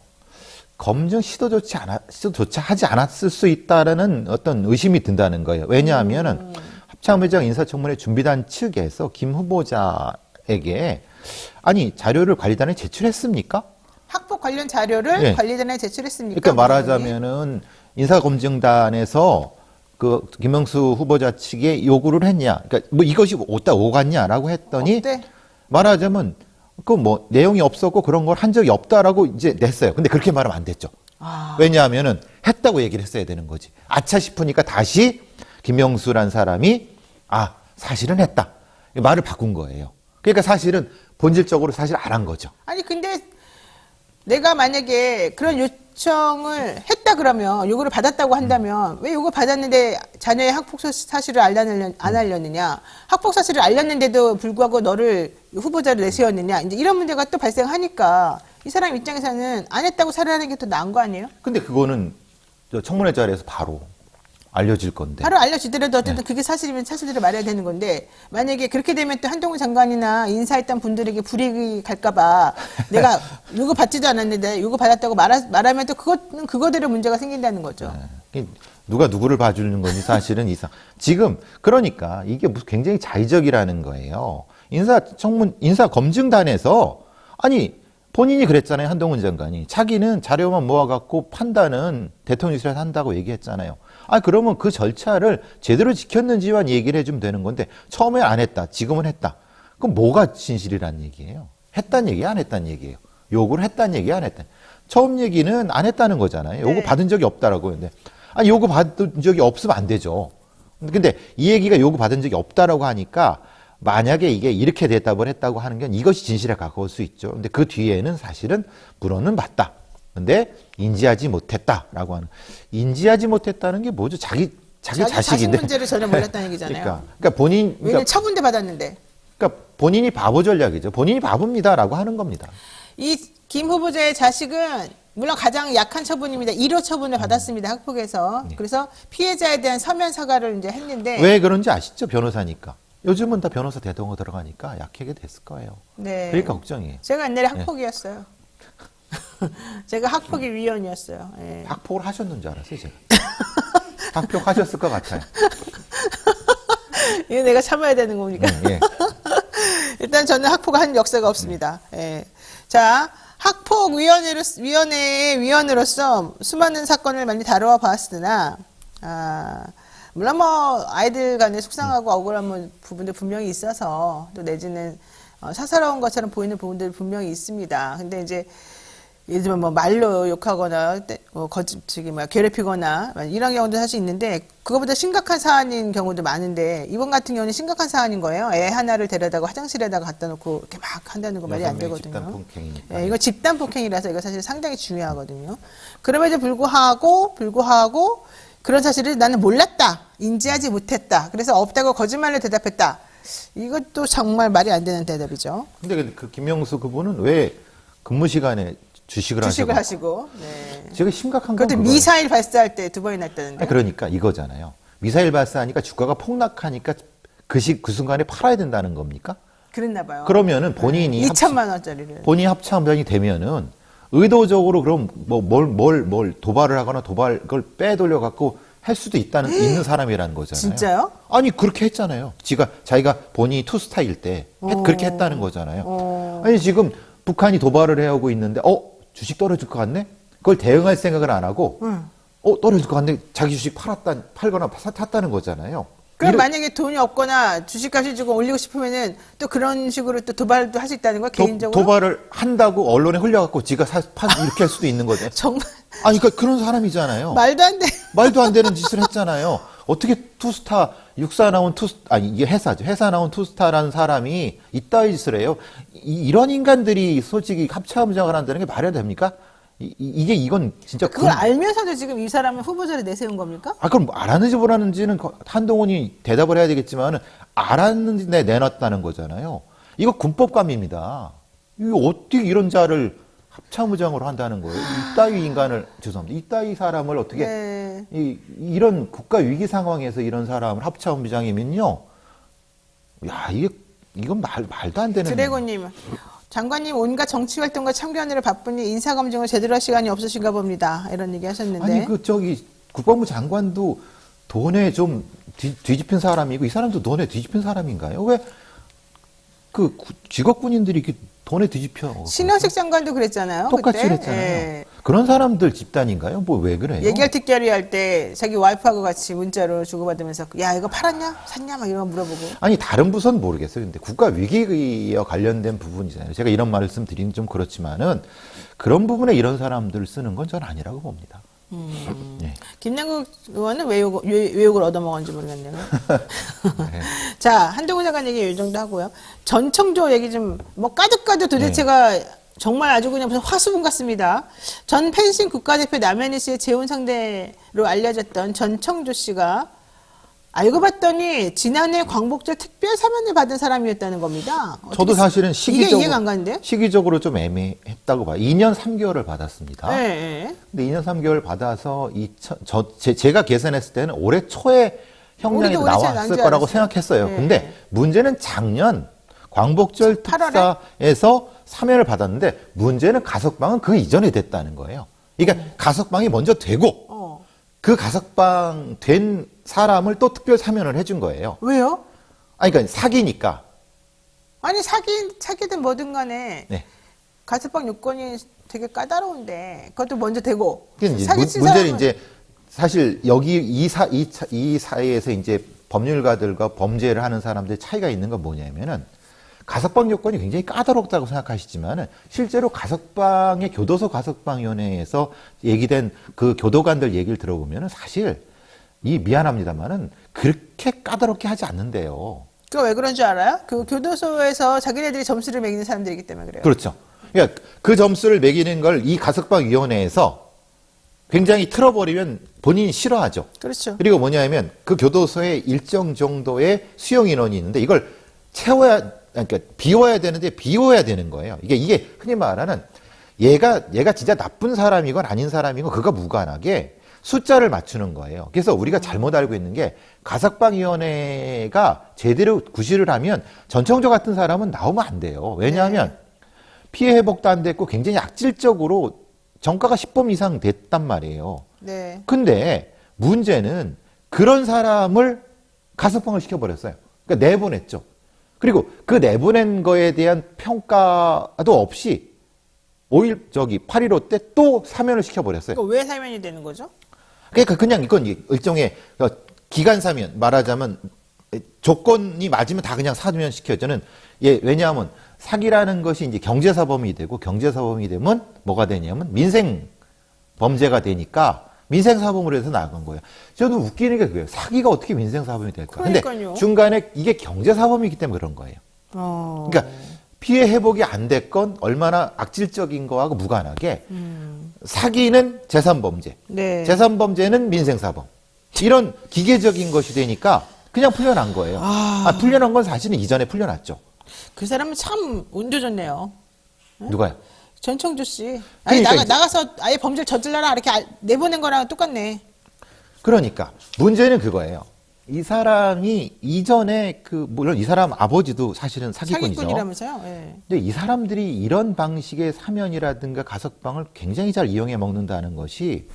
검증 시도조차 하지 않았을 수 있다라는 어떤 의심이 든다는 거예요. 왜냐하면은 합참의장 인사청문회 준비단 측에서 김 후보자에게 아니 자료를 관리단에 제출했습니까? 학폭 관련 자료를 예. 관리단에 제출했습니까? 그러니까 말하자면은 인사검증단에서 그 김명수 후보자 측에 요구를 했냐? 그러니까 뭐 이것이 오갔냐라고 했더니 없대. 말하자면 그 뭐 내용이 없었고 그런 걸 한 적이 없다라고 이제 냈어요. 근데 그렇게 말하면 안 됐죠. 왜냐하면은 했다고 얘기를 했어야 되는 거지. 아차 싶으니까 다시 김명수란 사람이 사실은 했다. 말을 바꾼 거예요. 그러니까 사실은 본질적으로 사실 안 한 거죠. 아니 근데 내가 만약에 그런 요청을 했다 그러면 요구를 받았다고 한다면 왜 요구 받았는데 자녀의 학폭 사실을 안 알렸느냐? 학폭 사실을 알렸는데도 불구하고 너를 후보자로 내세웠느냐? 이제 이런 문제가 또 발생하니까 이 사람 입장에서는 안 했다고 살아나는 게 더 나은 거 아니에요? 근데 그거는 저 청문회 자리에서 바로 알려질 건데. 바로 알려지더라도 어쨌든 그게 사실이면 사실대로 말해야 되는 건데 만약에 그렇게 되면 또 한동훈 장관이나 인사했던 분들에게 불이익이 갈까봐 내가 요거 받지도 않았는데 요거 받았다고 말하면 또 그거는 그거대로 문제가 생긴다는 거죠. 누가 누구를 봐주는 건지 사실은 지금 그러니까 이게 굉장히 자의적이라는 거예요. 인사검증단에서 아니 본인이 그랬잖아요. 한동훈 장관이. 자기는 자료만 모아갖고 판단은 대통령실에서 한다고 얘기했잖아요. 아, 그러면 그 절차를 제대로 지켰는지만 얘기를 해주면 되는 건데 처음에 안 했다. 지금은 했다. 그럼 뭐가 진실이란 얘기예요? 했단 얘기, 안 했단 얘기예요. 요구를 했단 얘기, 안 했단. 처음 얘기는 안 했다는 거잖아요. 요구 네. 받은 적이 없다라고 했는데. 아, 요구 받은 적이 없으면 안 되죠. 근데 이 얘기가 요구 받은 적이 없다라고 하니까 만약에 이게 이렇게 대답을 했다고 하는 건 이것이 진실에 가까울 수 있죠. 근데 그 뒤에는 사실은 물어는 맞다. 근데 인지하지 못했다라고 하는. 인지하지 못했다는 게 뭐죠? 자기 자식 자식인데. 문제를 전혀 몰랐다는 얘기잖아요. 그러니까 본인, 왜냐면 처분대 받았는데. 그러니까 본인이 바보 전략이죠. 본인이 바보입니다라고 하는 겁니다. 이 김 후보자의 자식은 물론 가장 약한 처분입니다. 1호 처분을 받았습니다. 학폭에서. 그래서 피해자에 대한 서면 사과를 이제 했는데. 왜 그런지 아시죠? 변호사니까. 요즘은 다 변호사 대동으로 들어가니까 약하게 됐을 거예요. 네. 그러니까 걱정이에요. 제가 옛날에 학폭이었어요. 제가 학폭위 위원이었어요. 예. 학폭을 하셨는 줄 알았어요, 제가. 학폭하셨을 것 같아요. 이거 내가 참아야 되는 겁니까? 예. 일단 저는 학폭을 한 역사가 없습니다. 예. 자, 학폭위원회의 위원으로서 수많은 사건을 많이 다뤄와 봤으나, 물론 뭐, 아이들 간에 속상하고 억울한 부분도 분명히 있어서, 또 내지는 사사로운 것처럼 보이는 부분들이 분명히 있습니다. 근데 이제, 예를 들면 뭐 말로 욕하거나 괴롭히거나 이런 경우도 사실 있는데 그거보다 심각한 사안인 경우도 많은데 이번 같은 경우는 심각한 사안인 거예요. 애 하나를 데려다가 화장실에다가 갖다 놓고 이렇게 막 한다는 거 말이 안 되거든요. 집단 폭행이니까. 예, 이거 집단 폭행이라서 이거 사실 상당히 중요하거든요. 그럼에도 불구하고 그런 사실을 나는 몰랐다, 인지하지 못했다. 그래서 없다고 거짓말로 대답했다. 이것도 정말 말이 안 되는 대답이죠. 근데 그 김명수 그분은 왜 근무 시간에 주식을 하시고. 네. 제가 심각한 건 그것도 그거예요. 미사일 발사할 때 2번이나 했다는데. 아니, 그러니까 이거잖아요. 미사일 발사하니까 주가가 폭락하니까 그 순간에 팔아야 된다는 겁니까? 그랬나 봐요. 그러면은 본인이 2천만 원짜리를. 본인이 합참장이 되면은 의도적으로 그럼 뭘 도발을 하거나 그걸 빼돌려 갖고 할 수도 있는 사람이라는 거잖아요. 진짜요? 아니 그렇게 했잖아요. 자기가 본인이 투스타일 때 그렇게 했다는 거잖아요. 아니 지금 북한이 도발을 해오고 있는데 주식 떨어질 것 같네? 그걸 대응할 생각을 안 하고 떨어질 것 같네? 자기 주식 팔거나 샀다는 거잖아요. 그럼 만약에 돈이 없거나 주식값이 조금 올리고 싶으면은 또 그런 식으로 또 도발도 할 수 있다는 거야, 개인적으로? 도발을 한다고 언론에 흘려갖고 지가 이렇게 할 수도 있는 거죠. 정말. 아니, 그러니까 그런 사람이잖아요. 말도 안 돼. 말도 안 되는 짓을 했잖아요. 어떻게 투스타, 이게 회사죠. 회사 나온 투스타라는 사람이 이따위 짓을 해요. 이런 인간들이 솔직히 합참장을 한다는 게 말이 됩니까? 이건 진짜. 그걸 알면서도 지금 이 사람은 후보자를 내세운 겁니까? 그럼 알았는지 몰랐는지는 한동훈이 대답을 해야 되겠지만은 알았는지 내놨다는 거잖아요. 이거 군법감입니다. 이거 어떻게 이런 자를 합참의장으로 한다는 거예요? 이따위 인간을, 죄송합니다. 이따위 사람을 어떻게, 네. 이런 국가 위기 상황에서 이런 사람을 합참의장이면요. 야, 이건 말도 안 되는. 드래곤님. 장관님 온갖 정치 활동과 참견을 바쁘니 인사 검증을 제대로 할 시간이 없으신가 봅니다. 이런 얘기 하셨는데. 아니 국방부 장관도 돈에 좀 뒤집힌 사람이고 이 사람도 돈에 뒤집힌 사람인가요? 왜 직업 군인들이 이렇게 돈에 뒤집혀? 신원식 장관도 그랬잖아요. 똑같이 그때. 그랬잖아요. 예. 그런 사람들 집단인가요? 뭐 왜 그래요? 얘기할 특별히 할 때 자기 와이프하고 같이 문자로 주고받으면서 야 이거 팔았냐? 샀냐? 막 이런 거 물어보고. 아니 다른 부서는 모르겠어요. 근데 국가 위기와 관련된 부분이잖아요. 제가 이런 말씀 드리는 좀 그렇지만은 그런 부분에 이런 사람들을 쓰는 건 저는 아니라고 봅니다. 네. 김남국 의원은 왜 욕을 얻어먹었는지 모르겠네요. 네. 자, 한동훈 장관 얘기 이 정도 하고요. 전청조 얘기 좀, 까득까득 도대체가 정말 아주 그냥 무슨 화수분 같습니다. 전 펜싱 국가대표 남현희 씨의 재혼 상대로 알려졌던 전청조 씨가 알고 봤더니 지난해 광복절 특별 사면을 받은 사람이었다는 겁니다. 저도 사실은 이게 이해가 안 가는데요? 시기적으로 좀 애매했다고 봐요. 2년 3개월을 받았습니다. 네. 근데 2년 3개월 받아서 제가 계산했을 때는 올해 초에 형량이 올해 초에 나왔을 거라고 생각했어요. 네. 근데 문제는 작년 광복절 8월에? 특사에서 사면을 받았는데 문제는 가석방은 그 이전에 됐다는 거예요. 그러니까 가석방이 먼저 되고 그 가석방 된 사람을 또 특별 사면을 해준 거예요. 왜요? 아니, 그러니까 사기니까. 아니 사기든 뭐든 간에 네. 가석방 요건이 되게 까다로운데 그것도 먼저 되고 그러니까 이제 사기친 문제는 사람은- 이제 사실 여기 이 사회에서 이제 법률가들과 범죄를 하는 사람들의 차이가 있는 건 뭐냐면은 가석방 요건이 굉장히 까다롭다고 생각하시지만은 실제로 가석방의 교도소 가석방위원회에서 얘기된 그 교도관들 얘기를 들어보면은 사실 미안합니다만은 그렇게 까다롭게 하지 않는데요. 그거 왜 그런 줄 알아요? 그 교도소에서 자기네들이 점수를 매기는 사람들이기 때문에 그래요. 그렇죠. 그러니까 그 점수를 매기는 걸 이 가석방위원회에서 굉장히 틀어버리면 본인이 싫어하죠. 그렇죠. 그리고 뭐냐면 그 교도소에 일정 정도의 수용 인원이 있는데 이걸 채워야, 그러니까 비워야 되는데 비워야 되는 거예요. 이게 흔히 말하는 얘가 진짜 나쁜 사람이건 아닌 사람이건 그거 무관하게 숫자를 맞추는 거예요. 그래서 우리가 잘못 알고 있는 게 가석방위원회가 제대로 구실을 하면 전청조 같은 사람은 나오면 안 돼요. 왜냐하면 피해 회복도 안 됐고 굉장히 악질적으로 정가가 10범 이상 됐단 말이에요. 네. 근데 문제는 그런 사람을 가석방을 시켜버렸어요. 그러니까 내보냈죠. 그리고 그 내보낸 거에 대한 평가도 없이 8.15 때 또 사면을 시켜버렸어요. 그거 왜 사면이 되는 거죠? 그러니까 그냥 이건 일종의 기간 사면, 말하자면 조건이 맞으면 다 그냥 사면 시켜요. 저는 왜냐하면 사기라는 것이 이제 경제사범이 되고 경제사범이 되면 뭐가 되냐면 민생 범죄가 되니까 민생사범으로 해서 나간 거예요. 저는 웃기는 게 그거예요. 사기가 어떻게 민생사범이 될까? 근데 그러니까요. 중간에 이게 경제사범이기 때문에 그런 거예요. 그러니까 피해 회복이 안 됐건 얼마나 악질적인 거하고 무관하게 사기는 재산범죄, 네. 재산범죄는 민생사범. 이런 기계적인 것이 되니까 그냥 풀려난 거예요. 풀려난 건 사실은 이전에 풀려났죠. 그 사람은 참 운도 좋네요. 누가요? 전청조 씨. 아니 그러니까 나가서 아예 범죄를 저질러라 이렇게 내보낸 거랑 똑같네. 그러니까 문제는 그거예요. 이 사람이 이전에 물론 이 사람 아버지도 사실은 사기꾼이죠. 사기꾼이라면서요? 예. 근데 이 사람들이 이런 방식의 사면이라든가 가석방을 굉장히 잘 이용해 먹는다는 것이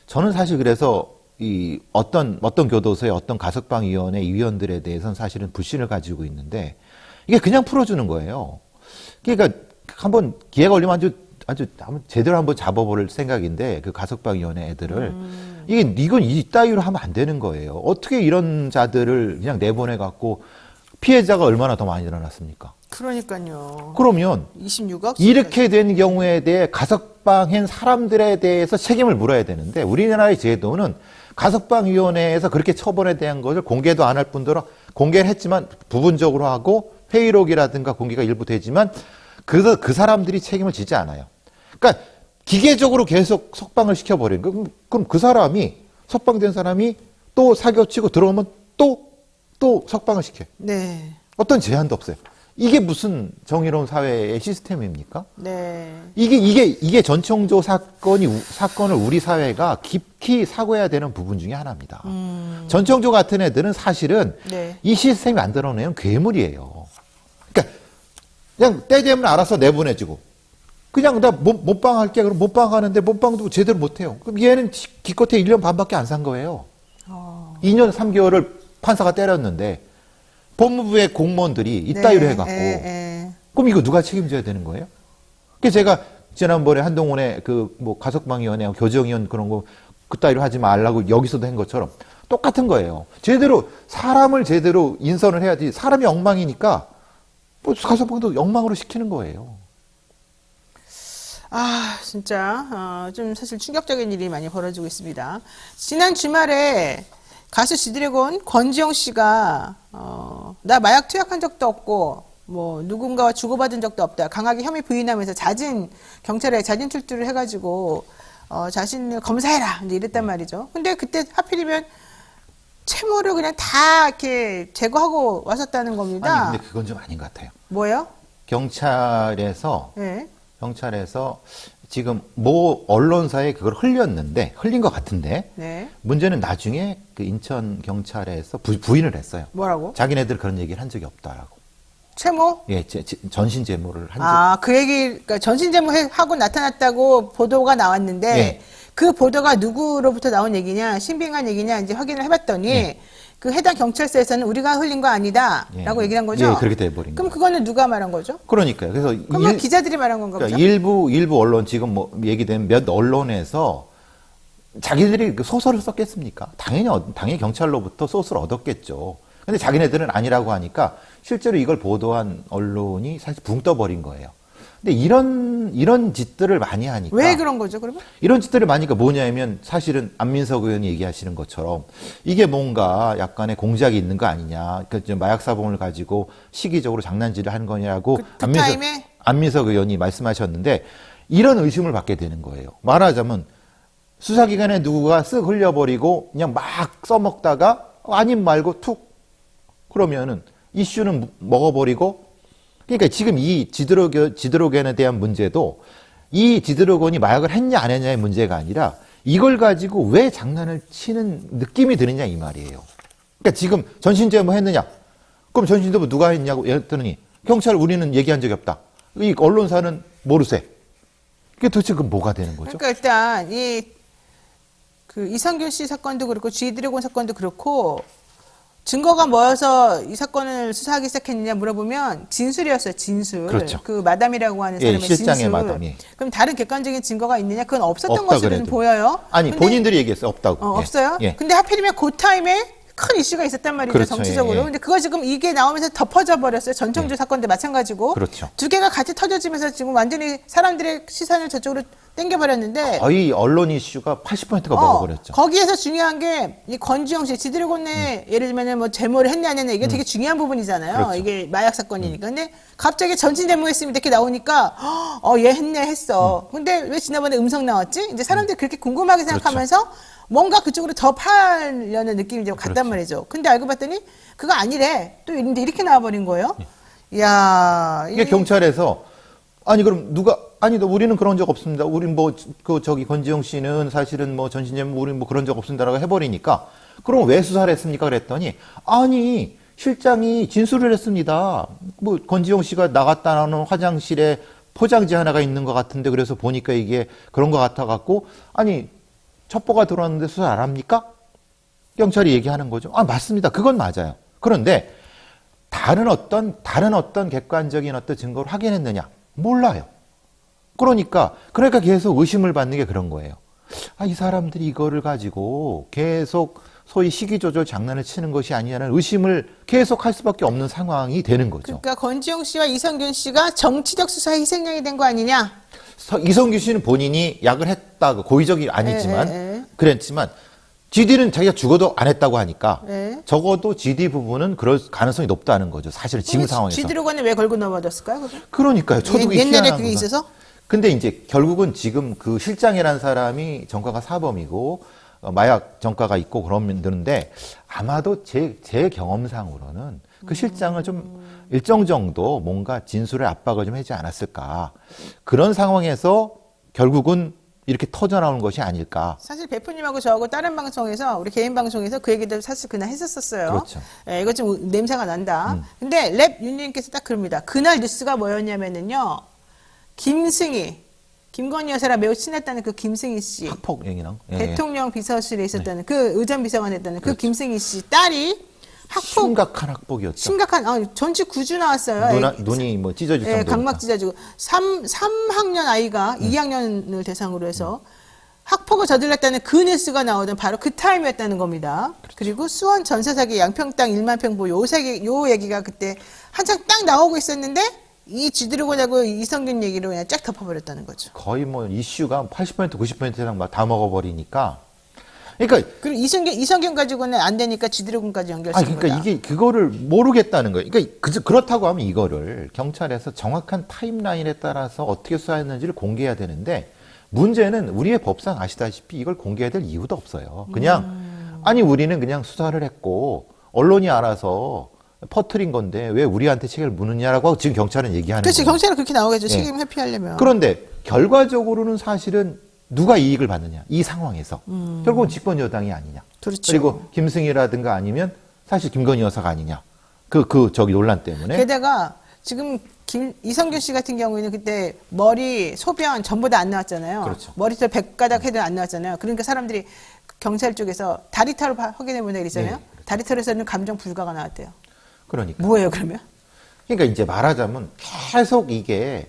저는 사실 그래서 이 어떤 교도소의 어떤 가석방위원회 위원들에 대해서는 사실은 불신을 가지고 있는데 이게 그냥 풀어주는 거예요. 그러니까 한번 기회가 걸리면 아주 제대로 한번 잡아볼 생각인데 그 가석방위원회 애들을 이건 이따위로 하면 안 되는 거예요. 어떻게 이런 자들을 그냥 내보내갖고 피해자가 얼마나 더 많이 일어났습니까? 그러니까요. 그러면 26억? 이렇게 된 경우에 대해 가석방한 사람들에 대해서 책임을 물어야 되는데 우리나라의 제도는 가석방위원회에서 그렇게 처벌에 대한 것을 공개도 안 할 뿐더러 공개를 했지만 부분적으로 하고 회의록이라든가 공개가 일부 되지만 그 사람들이 책임을 지지 않아요. 그러니까 기계적으로 계속 석방을 시켜버리는 거예요. 그럼 그 사람이 석방된 사람이 또 사기치고 들어오면 또 석방을 시켜요. 네. 어떤 제한도 없어요. 이게 무슨 정의로운 사회의 시스템입니까? 네. 이게 전청조 사건을 우리 사회가 깊이 사고해야 되는 부분 중에 하나입니다. 전청조 같은 애들은 사실은 네. 이 시스템이 만들어내는 괴물이에요. 그러니까 그냥 때 되면 알아서 내보내주고 그냥 나 못방할게 그럼 못방하는데 못방도 제대로 못해요. 그럼 얘는 기껏해 1년 반밖에 안 산 거예요. 2년 3개월을 판사가 때렸는데 법무부의 공무원들이 이따위로 네, 해갖고 예. 그럼 이거 누가 책임져야 되는 거예요? 그래서 제가 지난번에 한동훈의 가석방위원회 교정위원 그런 거 그따위로 하지 말라고 여기서도 한 것처럼 똑같은 거예요. 사람을 제대로 인선을 해야지. 사람이 엉망이니까 가석방도 엉망으로 시키는 거예요. 진짜 좀 사실 충격적인 일이 많이 벌어지고 있습니다. 지난 주말에 가수 지드래곤 권지영 씨가 나 마약 투약한 적도 없고 뭐 누군가와 주고받은 적도 없다. 강하게 혐의 부인하면서 경찰에 자진 출두를 해가지고 자신을 검사해라 이제 이랬단 말이죠. 근데 그때 하필이면 채모를 그냥 다 이렇게 제거하고 왔었다는 겁니다. 아니 근데 그건 좀 아닌 것 같아요. 뭐요? 경찰에서 네. 지금 모 언론사에 그걸 흘린 것 같은데 네. 문제는 나중에 그 인천 경찰에서 부인을 했어요. 뭐라고? 자기네들 그런 얘기를 한 적이 없다라고. 채모? 예, 전신 제모를 한 적. 그 얘기, 그러니까 전신제모 하고 나타났다고 보도가 나왔는데, 예. 그 보도가 누구로부터 나온 얘기냐, 신빙한 얘기냐, 이제 확인을 해봤더니, 예. 그 해당 경찰서에서는 우리가 흘린 거 아니다라고 예. 얘기를 한 거죠. 예, 그렇게 돼버린 그럼 거예요. 그거는 누가 말한 거죠? 그러니까요. 그래서 그러면 기자들이 말한 건가 보죠? 그러니까 일부 언론 지금 뭐 얘기된 몇 언론에서 자기들이 그 소설을 썼겠습니까? 당연히 경찰로부터 소스를 얻었겠죠. 근데 자기네들은 아니라고 하니까 실제로 이걸 보도한 언론이 사실 붕 떠버린 거예요. 근데 이런 짓들을 많이 하니까. 왜 그런 거죠, 그러면? 이런 짓들을 많이 하니까 뭐냐면 사실은 안민석 의원이 얘기하시는 것처럼 이게 뭔가 약간의 공작이 있는 거 아니냐. 그 마약 사범을 가지고 시기적으로 장난질을 하는 거냐고 그 타임에? 안민석 의원이 말씀하셨는데 이런 의심을 받게 되는 거예요. 말하자면 수사기관에 누구가 쓱 흘려버리고 그냥 막 써먹다가 아님 말고 툭 그러면은 이슈는 먹어버리고 그러니까 지금 이 지드로겐에 대한 문제도 이 지드로겐이 마약을 했냐 안 했냐의 문제가 아니라 이걸 가지고 왜 장난을 치는 느낌이 드느냐 이 말이에요. 그러니까 지금 전신제보 했느냐? 그럼 전신제보 누가 했냐고 했더니 경찰 우리는 얘기한 적이 없다. 이 언론사는 모르세. 이게 도대체 그 뭐가 되는 거죠? 그러니까 일단 그 이성균 씨 사건도 그렇고 지드래곤 사건도 그렇고 증거가 모여서 이 사건을 수사하기 시작했느냐 물어보면 진술이었어요. 진술. 그렇죠. 그 마담이라고 하는 예, 사람의 실장의 진술. 마담이. 그럼 다른 객관적인 증거가 있느냐? 그건 없었던 없다 것으로 그래도. 보여요. 아니 근데 본인들이 얘기했어요. 없다고. 예. 없어요? 예. 근데 하필이면 그 타임에 큰 이슈가 있었단 말이죠. 그렇죠. 정치적으로. 예, 예. 근데 그거 지금 이게 나오면서 덮어져 버렸어요. 전청조 예. 사건도 마찬가지고. 그렇죠. 두 개가 같이 터져지면서 지금 완전히 사람들의 시선을 저쪽으로 땡겨버렸는데 거의 언론 이슈가 80%가 먹어버렸죠. 거기에서 중요한 게 이 권지영 씨 지드래곤의 예를 들면 뭐 제모를 했냐 안 했냐 이게 되게 중요한 부분이잖아요. 그렇죠. 이게 마약 사건이니까. 근데 갑자기 전신 제모했습니다 이렇게 나오니까 얘 했네 했어. 근데 왜 지난번에 음성 나왔지? 이제 사람들이 그렇게 궁금하게 생각하면서 뭔가 그쪽으로 더 파려는 느낌이 좀 갔단 그렇죠. 말이죠. 근데 알고 봤더니 그거 아니래. 또 이렇게 나와버린 거예요. 이야. 이게 경찰에서 아니 그럼 우리는 그런 적 없습니다. 우린 권지영 씨는 사실은 뭐 전신제모 우린 뭐 그런 적 없습니다라고 해버리니까 그럼 왜 수사를 했습니까? 그랬더니 아니 실장이 진술을 했습니다. 뭐 권지영 씨가 나갔다 나오는 화장실에 포장지 하나가 있는 것 같은데 그래서 보니까 이게 그런 것 같아 갖고 아니 첩보가 들어왔는데 수사 안 합니까? 경찰이 얘기하는 거죠. 아 맞습니다. 그건 맞아요. 그런데 다른 어떤 객관적인 어떤 증거를 확인했느냐? 몰라요. 그러니까 계속 의심을 받는 게 그런 거예요. 아, 이 사람들이 이거를 가지고 계속 소위 시기조절 장난을 치는 것이 아니냐는 의심을 계속 할 수밖에 없는 상황이 되는 거죠. 그러니까 권지영 씨와 이성균 씨가 정치적 수사의 희생양이 된 거 아니냐? 이성균 씨는 본인이 약을 했다고 고의적이 아니지만 예. 그랬지만 GD는 자기가 죽어도 안 했다고 하니까 예. 적어도 GD 부분은 그럴 가능성이 높다는 거죠. 사실은 지금 상황에서. 지드래곤에 왜 걸고 넘어졌을까요? 그죠? 그러니까요. 저도 그게 옛날에 희한한 그게 거가. 있어서? 근데 이제 결국은 지금 그 실장이라는 사람이 전과가 사범이고 마약 전과가 있고 그러는데 아마도 제 경험상으로는 그 실장은 좀 일정 정도 뭔가 진술의 압박을 좀 하지 않았을까. 그런 상황에서 결국은 이렇게 터져나오는 것이 아닐까. 사실 베프님하고 저하고 다른 방송에서 우리 개인 방송에서 그 얘기도 사실 그날 했었어요. 그렇죠. 예, 이거 좀 냄새가 난다. 근데 랩 윤님께서 딱 그럽니다. 그날 뉴스가 뭐였냐면은요. 김건희 여사랑 매우 친했다는 그 김승희 씨. 학폭 얘기나. 예. 대통령 비서실에 있었다는 그 의전 비서관 했다는 그 김승희 씨 딸이 학폭 심각한 학폭이었죠. 심각한 전치 9주 나왔어요. 눈이 뭐 찢어질 예, 정도로. 각막 찢어지고 3학년 아이가 2학년을 대상으로 해서 학폭을 저질렀다는 그 뉴스가 나오던 바로 그 타임이었다는 겁니다. 그리고 수원 전세 사기 양평 땅 1만 평 요 얘기가 그때 한창 딱 나오고 있었는데 이 지드래곤하고 이성균 얘기로 그냥 쫙 덮어버렸다는 거죠. 거의 뭐 이슈가 80% 90% 이상 다 먹어버리니까. 그러니까 그리고 이성균 가지고는 안 되니까 지드래곤까지 연결시킨 그러니까 거다. 이게 그거를 모르겠다는 거예요. 그러니까 그렇다고 하면 이거를 경찰에서 정확한 타임라인에 따라서 어떻게 수사했는지를 공개해야 되는데 문제는 우리의 법상 아시다시피 이걸 공개해야 될 이유도 없어요. 그냥 아니 우리는 그냥 수사를 했고 언론이 알아서 퍼뜨린 건데 왜 우리한테 책임을 묻느냐라고 하고 지금 경찰은 얘기하는 그렇지. 거예요. 경찰은 그렇게 나오겠죠. 예. 책임 회피하려면. 그런데 결과적으로는 사실은 누가 이익을 받느냐 이 상황에서 결국은 집권 여당이 아니냐. 그렇죠. 그리고 김승희라든가 아니면 사실 김건희 여사가 아니냐. 저기 논란 때문에. 게다가 지금 이성균 씨 같은 경우에는 그때 머리, 소변 전부 다 안 나왔잖아요. 그렇죠. 머리털 100가닥 해도 안 나왔잖아요. 그러니까 사람들이 경찰 쪽에서 다리털 확인해 보내 그랬잖아요. 네. 다리털에서는 감정 불가가 나왔대요. 그러니까. 뭐예요 그러면? 그러니까 이제 말하자면 계속 이게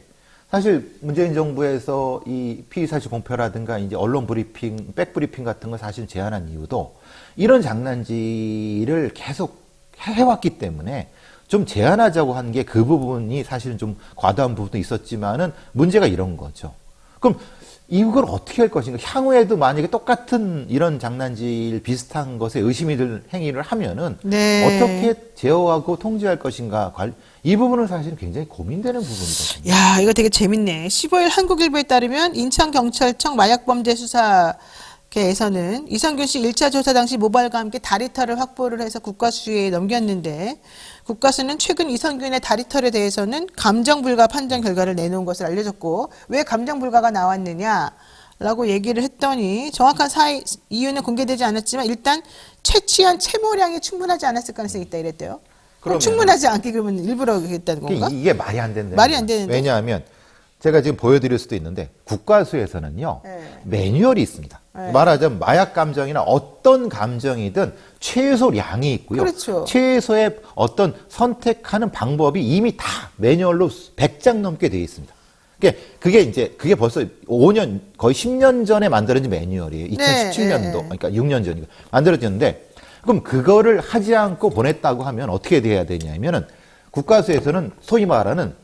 사실 문재인 정부에서 이 피의사실 공표라든가 이제 언론 브리핑, 백브리핑 같은 거 사실 제안한 이유도 이런 장난질을 계속 해왔기 때문에 좀 제한하자고 한 게 그 부분이 사실은 좀 과도한 부분도 있었지만은 문제가 이런 거죠. 그럼 이걸 어떻게 할 것인가? 향후에도 만약에 똑같은 이런 장난질 비슷한 것에 의심이 들 행위를 하면은 네. 어떻게 제어하고 통제할 것인가? 이 부분은 사실은 굉장히 고민되는 부분이거든요. 야, 이거 되게 재밌네. 15일 한국일보에 따르면 인천경찰청 마약범죄수사계에서는 이성균 씨 1차 조사 당시 모발과 함께 다리털을 확보를 해서 국과수에 넘겼는데 국과수는 최근 이성균의 다리털에 대해서는 감정불가 판정 결과를 내놓은 것을 알려졌고 왜 감정불가가 나왔느냐라고 얘기를 했더니 정확한 이유는 공개되지 않았지만 일단 채취한 채모량이 충분하지 않았을 가능성이 있다 이랬대요. 그럼 그러면은- 충분하지 않게 그러면 일부러 했다는 건가? 이게 말이 안 된다. 말이 안 되는데. 왜냐하면 제가 지금 보여드릴 수도 있는데 국과수에서는요 네. 매뉴얼이 있습니다. 네. 말하자면 마약 감정이나 어떤 감정이든 최소량이 있고요. 그렇죠. 최소의 어떤 선택하는 방법이 이미 다 매뉴얼로 100장 넘게 되어 있습니다. 그게 벌써 5년 거의 10년 전에 만들어진 매뉴얼이에요. 2017년도 네. 그러니까 6년 전이고 만들어졌는데 그럼 그거를 하지 않고 보냈다고 하면 어떻게 돼야 되냐면은 국과수에서는 소위 말하는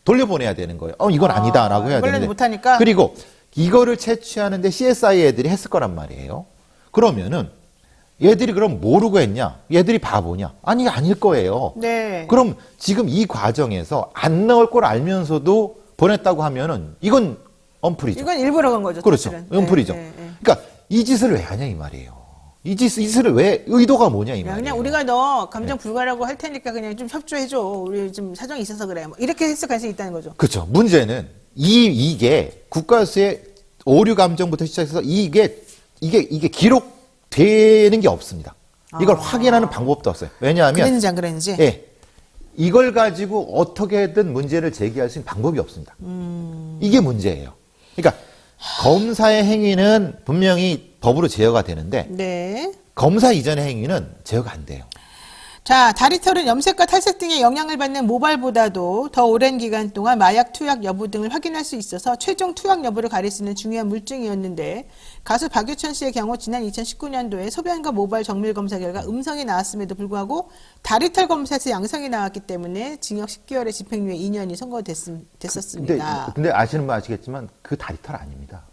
돌려보내야 되는 거예요. 이건 아니다라고 해야 원래는 되는데. 못하니까? 그리고 이거를 채취하는데 CSI 애들이 했을 거란 말이에요. 그러면은 얘들이 그럼 모르고 했냐? 얘들이 바보냐? 아니, 아닐 거예요. 네. 그럼 지금 이 과정에서 안 나올 걸 알면서도 보냈다고 하면은 이건 엄풀이죠. 이건 일부러 간 거죠. 그렇죠. 사실은. 엄풀이죠. 네, 네. 그러니까 이 짓을 왜 하냐 이 말이에요. 이 짓을 왜 의도가 뭐냐 이 야, 말이에요. 그냥 우리가 너 감정 불가라고 할 테니까 그냥 좀 협조해줘. 우리 좀 사정이 있어서 그래. 뭐 이렇게 했을 가능성이 있다는 거죠. 그렇죠. 문제는 이게 국가수의 오류 감정부터 시작해서 이게 기록되는 게 없습니다. 이걸 확인하는 방법도 없어요. 왜냐하면 그랬는지 안 그랬는지. 예, 이걸 가지고 어떻게든 문제를 제기할 수 있는 방법이 없습니다. 이게 문제예요. 그러니까 검사의 행위는 분명히 법으로 제어가 되는데 네. 검사 이전의 행위는 제어가 안 돼요. 자, 다리털은 염색과 탈색 등의 영향을 받는 모발보다도 더 오랜 기간 동안 마약 투약 여부 등을 확인할 수 있어서 최종 투약 여부를 가릴 수 있는 중요한 물증이었는데 가수 박유천 씨의 경우 지난 2019년도에 소변과 모발 정밀 검사 결과 음성이 나왔음에도 불구하고 다리털 검사에서 양성이 나왔기 때문에 징역 10개월의 집행유예 2년이 선고됐었습니다. 근데 아시는 분 아시겠지만 그 다리털 아닙니다.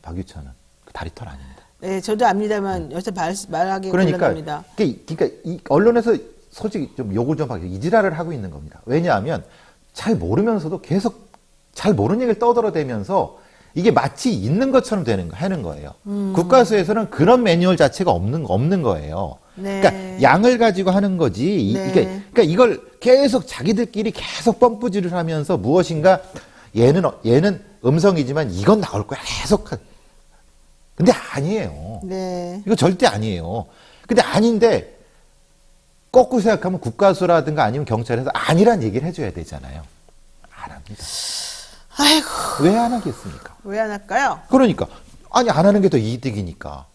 박유천은 그 다리털 아닙니다. 네, 저도 압니다만 여기서 말하기 그러니까 곤란합니다. 이 언론에서 솔직히 좀 욕을 좀 하기 이지랄을 하고 있는 겁니다. 왜냐하면 잘 모르면서도 계속 잘 모르는 얘기를 떠들어대면서 이게 마치 있는 것처럼 하는 거예요. 국가수에서는 그런 매뉴얼 자체가 없는 거예요. 네. 그러니까 양을 가지고 하는 거지. 네. 그러니까 이걸 계속 자기들끼리 계속 펌프질을 하면서 무엇인가 얘는 음성이지만 이건 나올 거야 계속. 근데 아니에요. 네. 이거 절대 아니에요. 근데 아닌데 거꾸로 생각하면 국가수라든가 아니면 경찰에서 아니란 얘기를 해줘야 되잖아요. 안 합니다. 아이고, 왜 안 하겠습니까? 왜 안 할까요? 그러니까 아니 안 하는 게 더 이득이니까.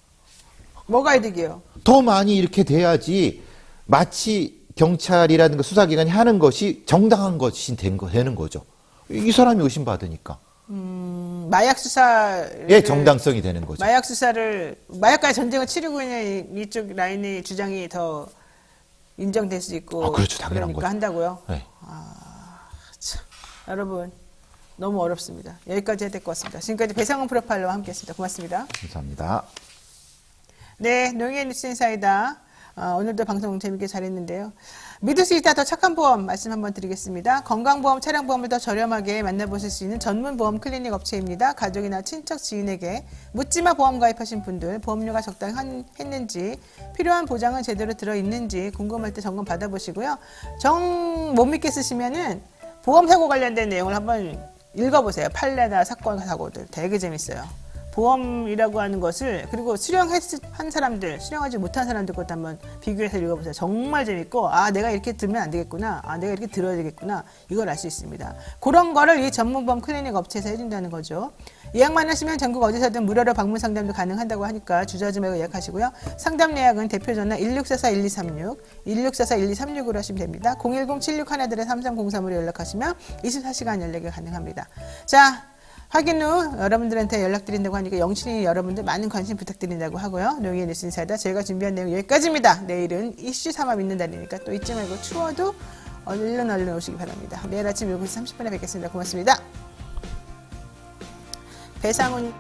뭐가 이득이요? 더 많이 이렇게 돼야지 마치 경찰이라든가 수사기관이 하는 것이 정당한 것이 되는 거죠. 이 사람이 의심받으니까. 마약 수사를 예, 정당성이 되는 거죠. 마약 수사를 마약과의 전쟁을 치르고 있는 이쪽 라인의 주장이 더 인정될 수 있고 그렇죠. 당연한 그러니까 거죠. 한다고요. 네. 참, 여러분 너무 어렵습니다. 여기까지 해야 될 것 같습니다. 지금까지 배상훈 프로파일러와 함께했습니다. 고맙습니다. 감사합니다. 네, 노영의 뉴스 인사이다. 오늘도 방송 재밌게 잘했는데요. 믿을 수 있다 더 착한 보험 말씀 한번 드리겠습니다. 건강보험, 차량보험을 더 저렴하게 만나보실 수 있는 전문보험 클리닉 업체입니다. 가족이나 친척, 지인에게 묻지마 보험 가입하신 분들 보험료가 적당했는지 필요한 보장은 제대로 들어있는지 궁금할 때 점검 받아보시고요. 정 못 믿게 쓰시면은 보험사고 관련된 내용을 한번 읽어보세요. 판례나 사건 사고들 되게 재밌어요. 보험이라고 하는 것을 그리고 수령한 사람들, 수령하지 못한 사람들 것도 한번 비교해서 읽어보세요. 정말 재밌고 내가 이렇게 들으면 안 되겠구나. 내가 이렇게 들어야 되겠구나. 이걸 알 수 있습니다. 그런 거를 이 전문보험 클리닉 업체에서 해준다는 거죠. 예약만 하시면 전국 어디서든 무료로 방문 상담도 가능하다고 하니까 주저하지 말고 예약하시고요. 상담 예약은 대표 전화 1644-1236, 1644-1236으로 하시면 됩니다. 010-7613-3303으로 연락하시면 24시간 연락이 가능합니다. 자, 확인 후 여러분들한테 연락드린다고 하니까 영신이 여러분들 많은 관심 부탁드린다고 하고요. 노영의 뉴스 인사이다. 저희가 준비한 내용 여기까지입니다. 내일은 이슈 삼아 믿는 날이니까 또 잊지 말고 추워도 얼른 오시기 바랍니다. 내일 아침 7시 30분에 뵙겠습니다. 고맙습니다. 배상훈